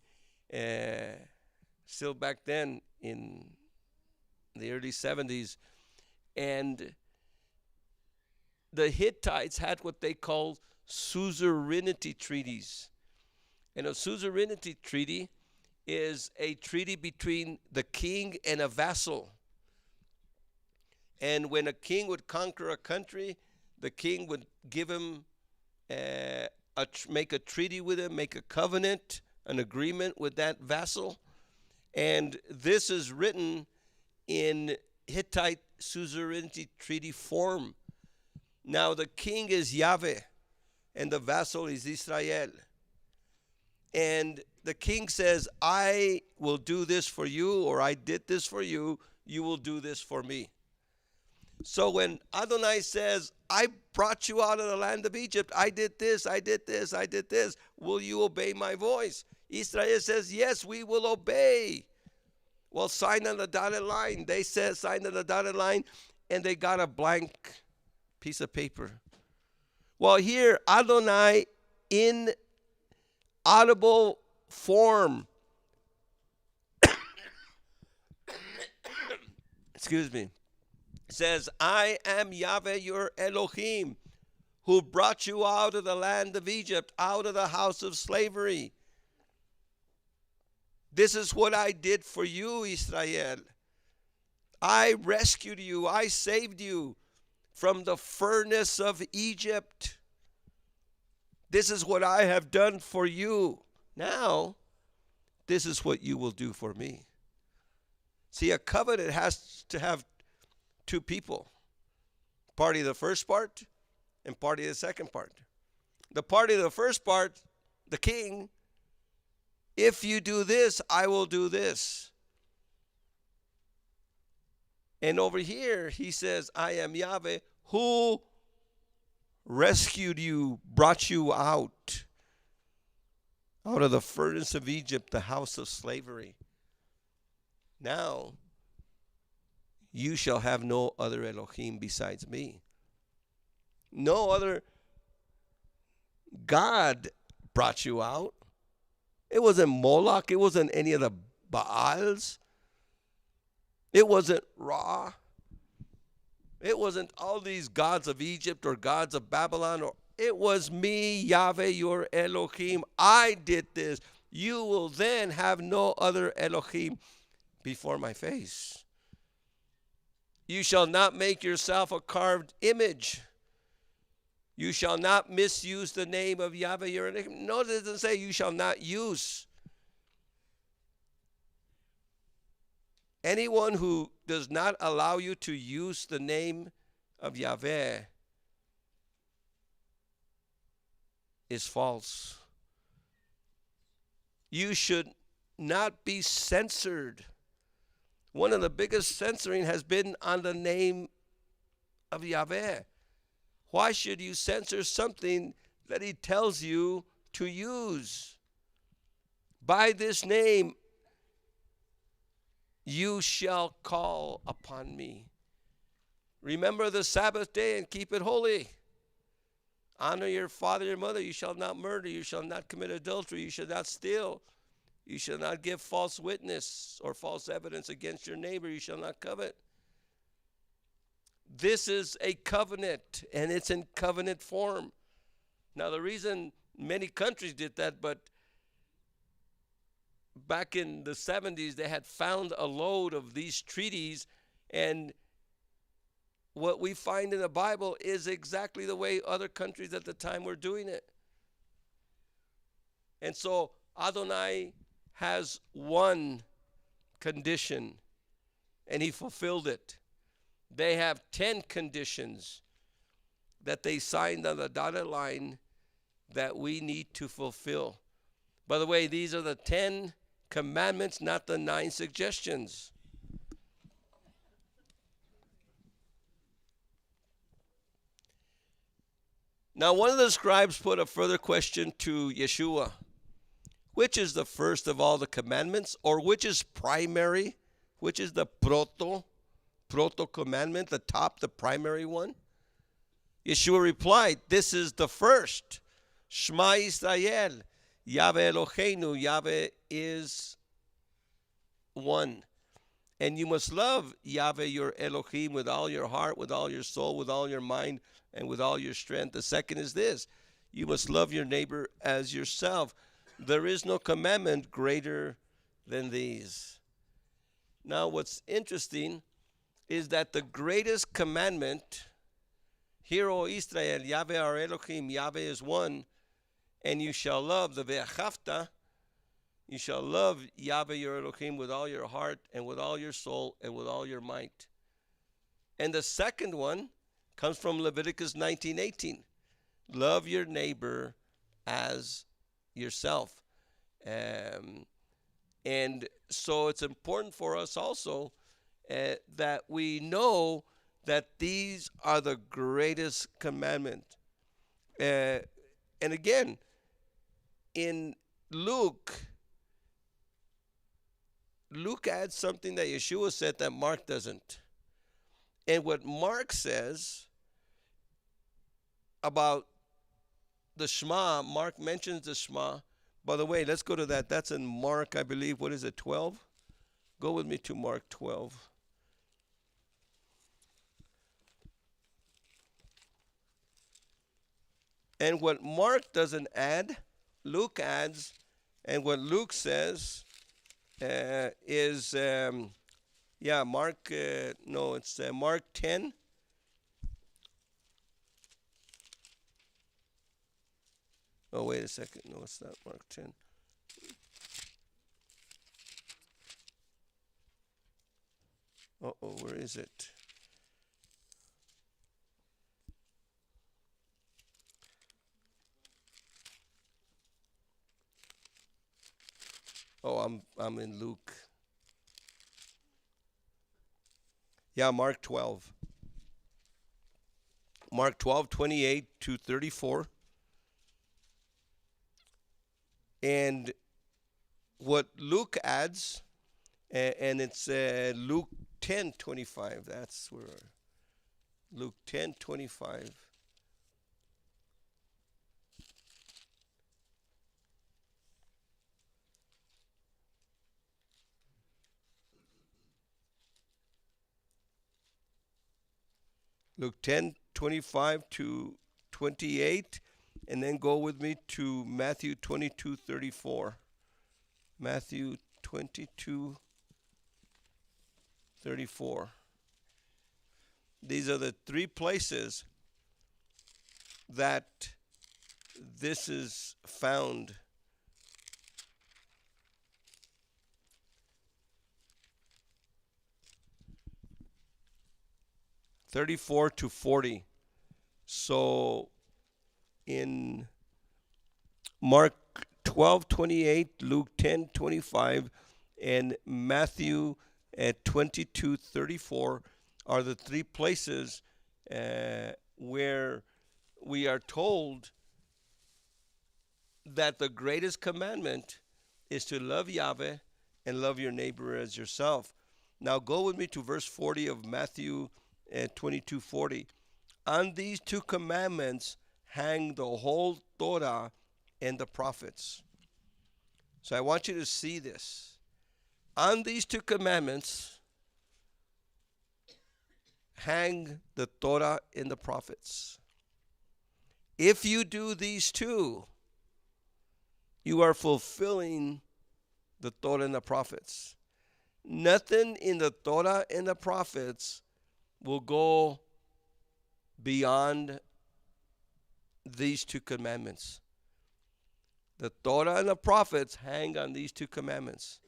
still back then in the early 70s. And the Hittites had what they called suzerainty treaties. And a suzerainty treaty is a treaty between the king and a vassal. And when a king would conquer a country, the king would give him make a treaty with him, make a covenant, an agreement with that vassal. And this is written in Hittite suzerainty treaty form. Now the king is Yahweh and the vassal is Israel. And the king says, I will do this for you, or I did this for you, you will do this for me. So when Adonai says, I brought you out of the land of Egypt, I did this, I did this, I did this, will you obey my voice? Israel says, yes, we will obey. Well, sign on the dotted line. They said sign on the dotted line, and they got a blank piece of paper. Well, here, Adonai in audible form, excuse me, says, I am Yahweh your Elohim, who brought you out of the land of Egypt, out of the house of slavery. This is what I did for you, Israel. I rescued you. I saved you from the furnace of Egypt. This is what I have done for you. Now, this is what you will do for me. See, a covenant has to have two people. Party of the first part and party of the second part. The party of the first part, the king, If you do this, I will do this. And over here, he says, I am Yahweh who rescued you, brought you out of the furnace of Egypt, the house of slavery. Now, you shall have no other Elohim besides me. No other God brought you out. It wasn't Moloch. It wasn't any of the Baals. It wasn't Ra. It wasn't all these gods of Egypt or gods of Babylon. It was me, Yahweh, your Elohim. I did this. You will then have no other Elohim before my face. You shall not make yourself a carved image. You shall not misuse the name of Yahweh, your Elohim. No, it doesn't say you shall not use. Anyone who does not allow you to use the name of Yahweh is false. You should not be censored. One of the biggest censoring has been on the name of Yahweh. Why should you censor something that he tells you to use? By this name, you shall call upon me. Remember the Sabbath day and keep it holy. Honor your father and your mother. You shall not murder. You shall not commit adultery. You shall not steal. You shall not give false witness or false evidence against your neighbor. You shall not covet. This is a covenant, and it's in covenant form. Now, the reason many countries did that, but back in the 70s, they had found a load of these treaties, and what we find in the Bible is exactly the way other countries at the time were doing it. And so Adonai has one condition, and he fulfilled it. They have 10 conditions that they signed on the dotted line that we need to fulfill. By the way, these are the 10 commandments, not the 9 suggestions. Now, one of the scribes put a further question to Yeshua. Which is the first of all the commandments, or which is primary? Which is the proto commandment, the top, the primary one? Yeshua replied, this is the first. Shema Yisrael, Yahweh Eloheinu, Yahweh is one. And you must love Yahweh your Elohim with all your heart, with all your soul, with all your mind, and with all your strength. The second is this: you must love your neighbor as yourself. There is no commandment greater than these. Now, what's interesting is that the greatest commandment, Hear, O Israel, Yahweh our Elohim, Yahweh is one, and you shall love the Ve'achavta, you shall love Yahweh your Elohim with all your heart and with all your soul and with all your might. And the second one comes from Leviticus 19:18. Love your neighbor as yourself. And so it's important for us also that we know that these are the greatest commandment. And again, in Luke adds something that Yeshua said that Mark doesn't. And what Mark says about the Shema, Mark mentions the Shema. By the way, let's go to that. That's in Mark, I believe, what is it, 12? Go with me to Mark 12. And what Mark doesn't add, Luke adds. And what Luke says is, Mark, it's Mark 10. Oh, wait a second. No, it's not Mark 10. Uh-oh, where is it? Oh, I'm in Luke. Yeah, Mark 12. Mark 12:28 to 34. And what Luke adds, and it's Luke 10:25. That's where Luke 10:25. Luke 10:25 to 28, and then go with me to Matthew 22:34. Matthew 22:34. These are the three places that this is found. (34 to 40). So in Mark 12:28, Luke 10:25, and Matthew at 22:34 are the three places where we are told that the greatest commandment is to love Yahweh and love your neighbor as yourself. Now go with me to verse 40 of Matthew 22:40. On these two commandments hang the whole Torah and the prophets. So I want you to see this. On these two commandments hang the Torah and the prophets. If you do these two, you are fulfilling the Torah and the prophets. Nothing in the Torah and the prophets will go beyond these two commandments. The Torah and the prophets hang on these two commandments.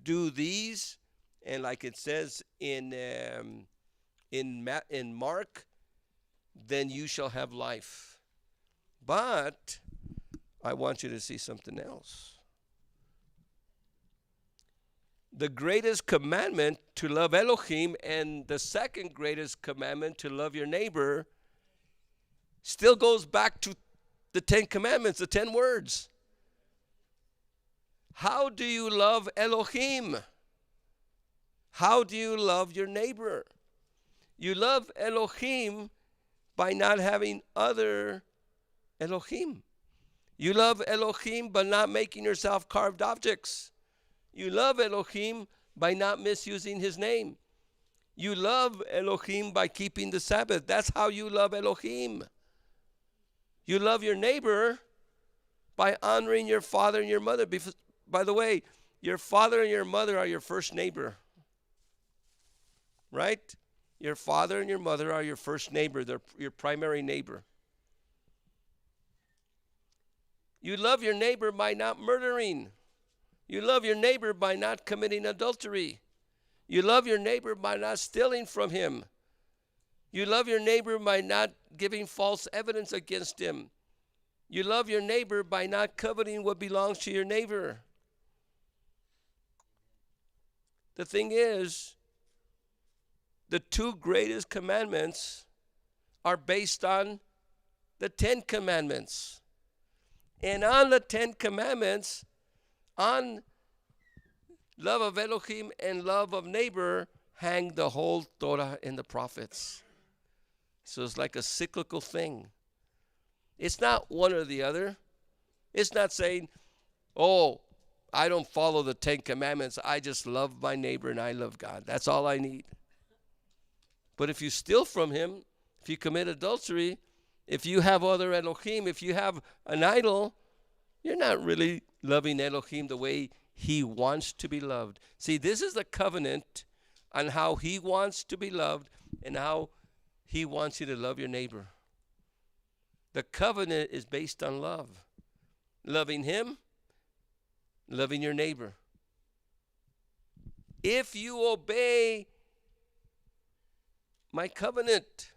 Do these, and like it says in Mark, then you shall have life. But I want you to see something else. The greatest commandment to love Elohim and the second greatest commandment to love your neighbor still goes back to the 10 commandments, the 10 words. How do you love Elohim? How do you love your neighbor? You love Elohim by not having other Elohim. You love Elohim by not making yourself carved objects. You love Elohim by not misusing his name. You love Elohim by keeping the Sabbath. That's how you love Elohim. You love your neighbor by honoring your father and your mother. By the way, your father and your mother are your first neighbor. Right? Your father and your mother are your first neighbor. They're your primary neighbor. You love your neighbor by not murdering. You love your neighbor by not committing adultery. You love your neighbor by not stealing from him. You love your neighbor by not giving false evidence against him. You love your neighbor by not coveting what belongs to your neighbor. The thing is, the two greatest commandments are based on the 10 commandments. And on the 10 commandments, on love of Elohim and love of neighbor, hang the whole Torah and the prophets. So it's like a cyclical thing. It's not one or the other. It's not saying, oh, I don't follow the 10 commandments. I just love my neighbor and I love God. That's all I need. But if you steal from him, if you commit adultery, if you have other Elohim, if you have an idol, you're not really loving Elohim the way he wants to be loved. See, this is the covenant on how he wants to be loved and how he wants you to love your neighbor. The covenant is based on love. Loving him, loving your neighbor. If you obey my covenant,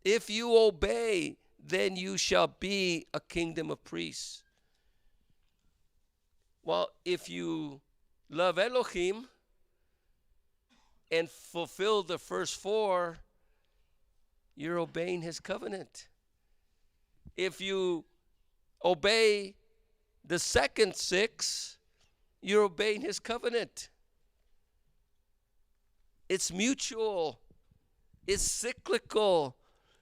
if you obey, then you shall be a kingdom of priests. Well, if you love Elohim and fulfill the first 4, you're obeying his covenant. If you obey the second 6, you're obeying his covenant. It's mutual. It's cyclical.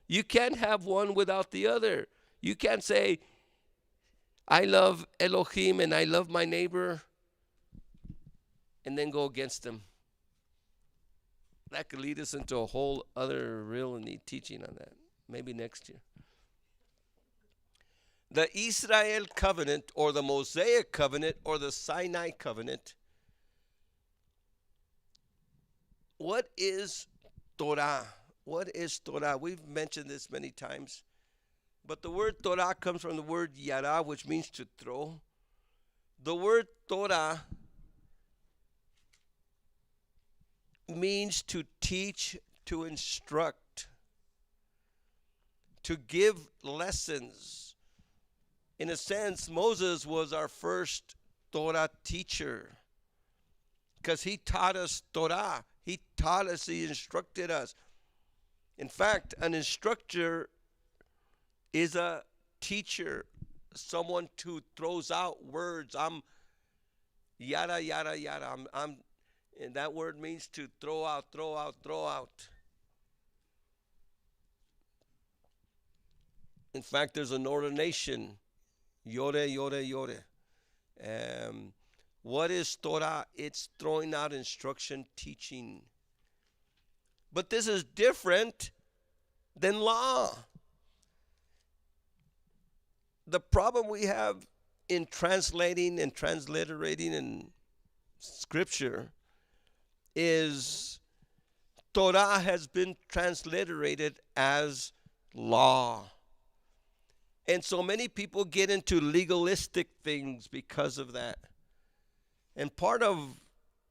You can't have one without the other. You can't say, I love Elohim and I love my neighbor, and then go against him. That could lead us into a whole other real neat teaching on that. Maybe next year. The Israel covenant, or the Mosaic covenant, or the Sinai covenant. What is Torah? What is Torah? We've mentioned this many times. But the word Torah comes from the word yara, which means to throw. The word Torah means to teach, to instruct, to give lessons. In a sense, Moses was our first Torah teacher because he taught us Torah. He taught us, he instructed us. In fact, an instructor is a teacher, someone who throws out words. I'm yada, yada, yada. And that word means to throw out, throw out, throw out. In fact, there's an ordination, yore, yore, yore. What is Torah? It's throwing out instruction, teaching. But this is different than law. The problem we have in translating and transliterating in Scripture is Torah has been transliterated as law. And so many people get into legalistic things because of that. And part of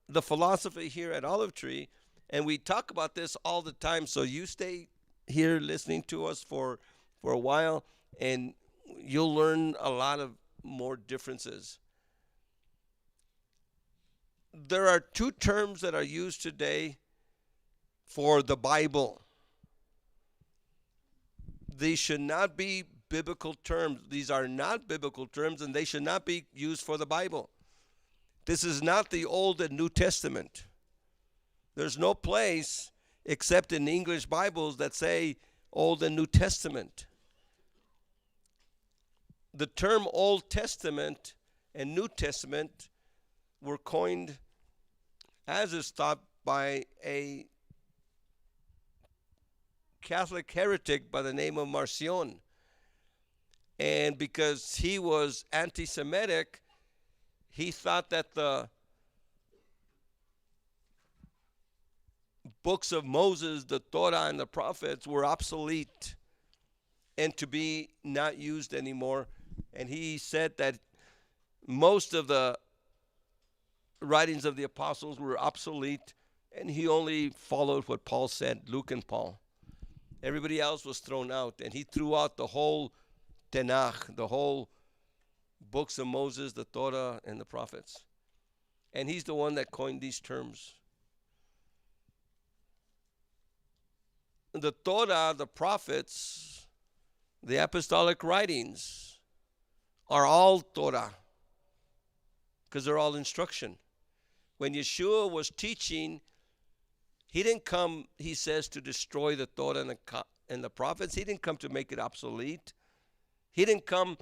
the philosophy here at Olive Tree, and we talk about this all the time, so you stay here listening to us for a while, and you'll learn a lot of more differences. There are 2 terms that are used today for the Bible. These should not be biblical terms. These are not biblical terms, and they should not be used for the Bible. This is not the Old and New Testament. There's no place except in English Bibles that say Old and New Testament. The term Old Testament and New Testament were coined, as is thought, by a Catholic heretic by the name of Marcion. And because he was anti-Semitic, he thought that the books of Moses, the Torah, and the prophets were obsolete and to be not used anymore. And he said that most of the writings of the apostles were obsolete, and he only followed what Paul said, Luke and Paul. Everybody else was thrown out, and he threw out the whole Tanakh, the whole books of Moses, the Torah, and the prophets. And he's the one that coined these terms. The Torah, the prophets, the apostolic writings are all Torah because they're all instruction. When Yeshua was teaching, he didn't come, he says, to destroy the Torah and the prophets. He didn't come to make it obsolete. He didn't come,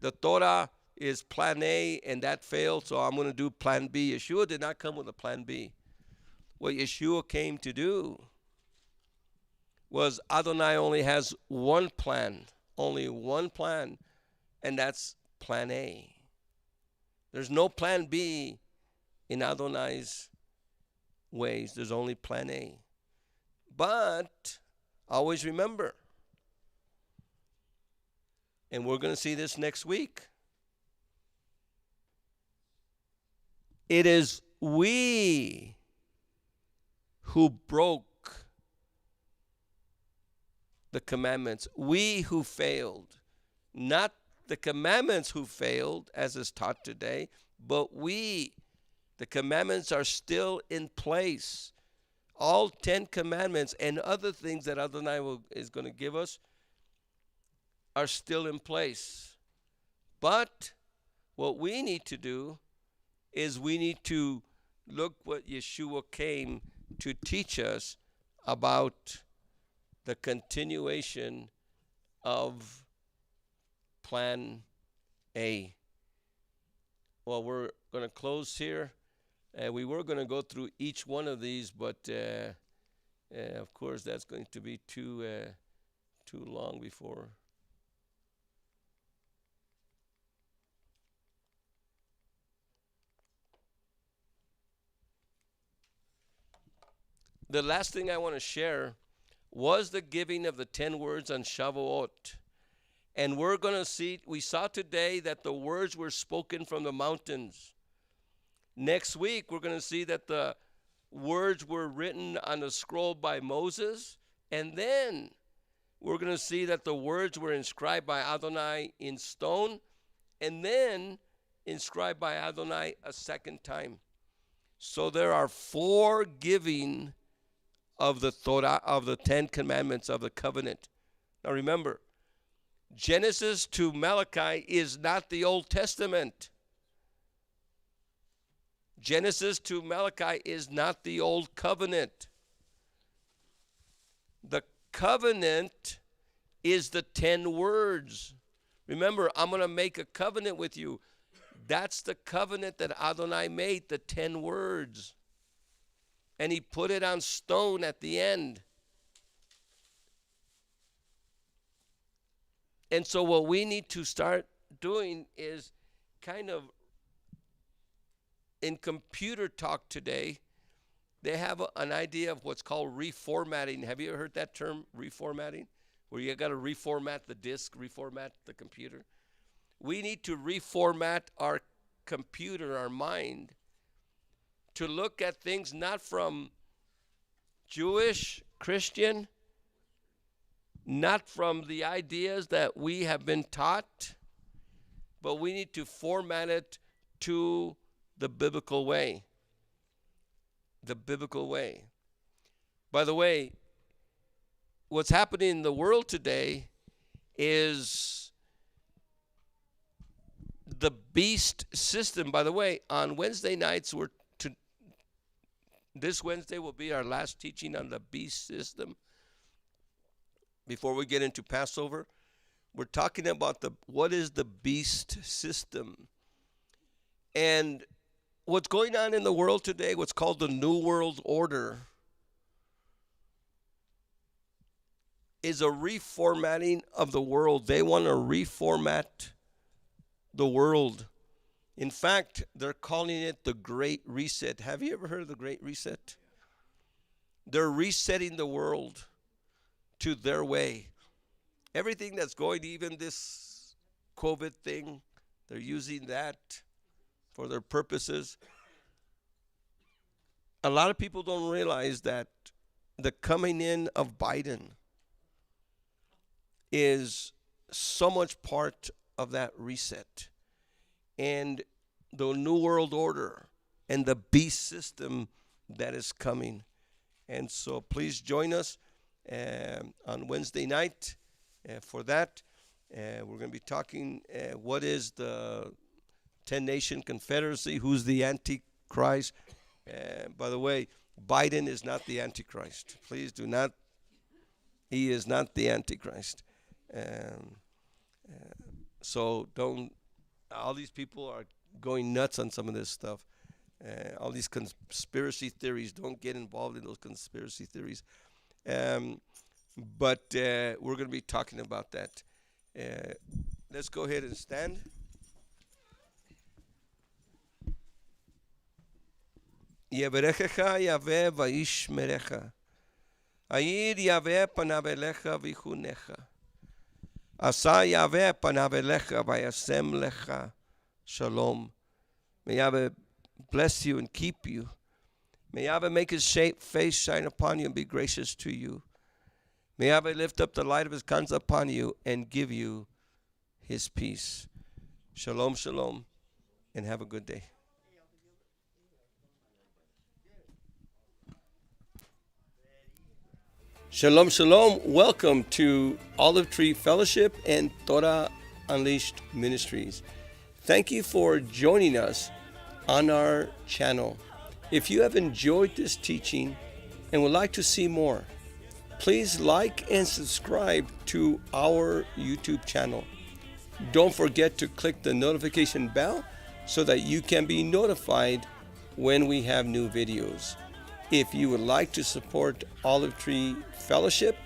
the Torah is plan A and that failed, so I'm going to do plan B. Yeshua did not come with a plan B. What Yeshua came to do was Adonai only has one plan, and that's plan A. There's no plan B in Adonai's ways. There's only plan A. But always remember, and we're going to see this next week, it is we who broke the commandments. We who failed. Not the commandments who failed, as is taught today, But the commandments are still in place. All 10 commandments and other things that Adonai is going to give us are still in place. But what we need to do is we need to look what Yeshua came to teach us about the continuation of Plan A. Well, we're going to close here. We were going to go through each one of these, but of course that's going to be too long before. The last thing I want to share was the giving of the 10 words on Shavuot. And we're going to see, we saw today that the words were spoken from the mountains. Next week, we're going to see that the words were written on a scroll by Moses. And then we're going to see that the words were inscribed by Adonai in stone. And then inscribed by Adonai a second time. So there are 4 giving of the Torah, of the 10 commandments of the covenant. Now remember, Genesis to Malachi is not the Old Testament. Genesis to Malachi is not the Old Covenant. The covenant is the 10 words. Remember, I'm going to make a covenant with you. That's the covenant that Adonai made, the 10 words. And he put it on stone at the end. And so what we need to start doing is kind of, in computer talk today, they have an idea of what's called reformatting. Have you ever heard that term, reformatting? Where you got to reformat the disk, reformat the computer. We need to reformat our computer, our mind, to look at things not from Jewish, Christian, not from the ideas that we have been taught, but we need to format it to the biblical way. The biblical way. By the way, what's happening in the world today is the beast system. By the way, on Wednesday nights, this Wednesday will be our last teaching on the beast system. Before we get into Passover, we're talking about what is the beast system. And what's going on in the world today, what's called the New World Order, is a reformatting of the world. They want to reformat the world. In fact, they're calling it the Great Reset. Have you ever heard of the Great Reset? They're resetting the world to their way. Everything that's going, even this COVID thing, they're using that for their purposes. A lot of people don't realize that the coming in of Biden is so much part of that reset. And the New World Order and the beast system that is coming. And so please join us on Wednesday night for that. We're going to be talking what is the 10-nation confederacy, who's the Antichrist. By the way, Biden is not the Antichrist. Please do not. He is not the Antichrist. So don't. All these people are going nuts on some of this stuff. All these conspiracy theories. Don't get involved in those conspiracy theories. But we're going to be talking about that. Let's go ahead and stand. Yevarechecha Yahweh vayishmerecha. Ayir Yahweh panav elecha vichunecha. Asa Yahweh panav elecha vayasem lecha. Shalom. May Yahweh bless you and keep you. May Yahweh make his face shine upon you and be gracious to you. May Yahweh lift up the light of his countenance upon you and give you his peace. Shalom, shalom. and have a good day. Shalom, shalom. Welcome to Olive Tree Fellowship and Torah Unleashed Ministries. Thank you for joining us on our channel. If you have enjoyed this teaching and would like to see more, please like and subscribe to our YouTube channel. Don't forget to click the notification bell so that you can be notified when we have new videos. If you would like to support Olive Tree Fellowship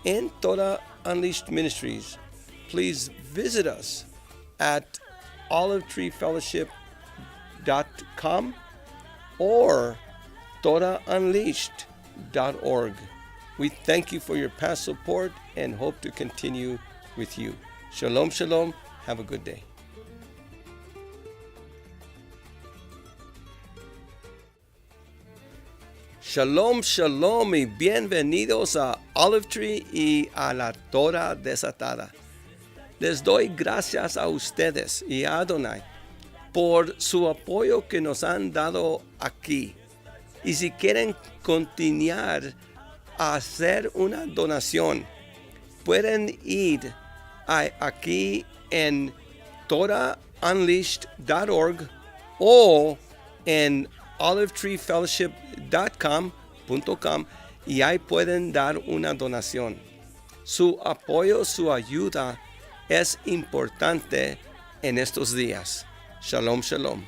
and Torah Unleashed Ministries, please visit us at olivetreefellowship.com or torahunleashed.org. We thank you for your past support and hope to continue with you. Shalom, shalom. Have a good day. Shalom, shalom y bienvenidos a Olive Tree y a la Torah desatada. Les doy gracias a ustedes y a Adonai por su apoyo que nos han dado aquí. Y si quieren continuar a hacer una donación, pueden ir aquí en torahunleashed.org o en olivetreefellowship.com y ahí pueden dar una donación. Su apoyo, su ayuda es importante en estos días. Shalom, shalom.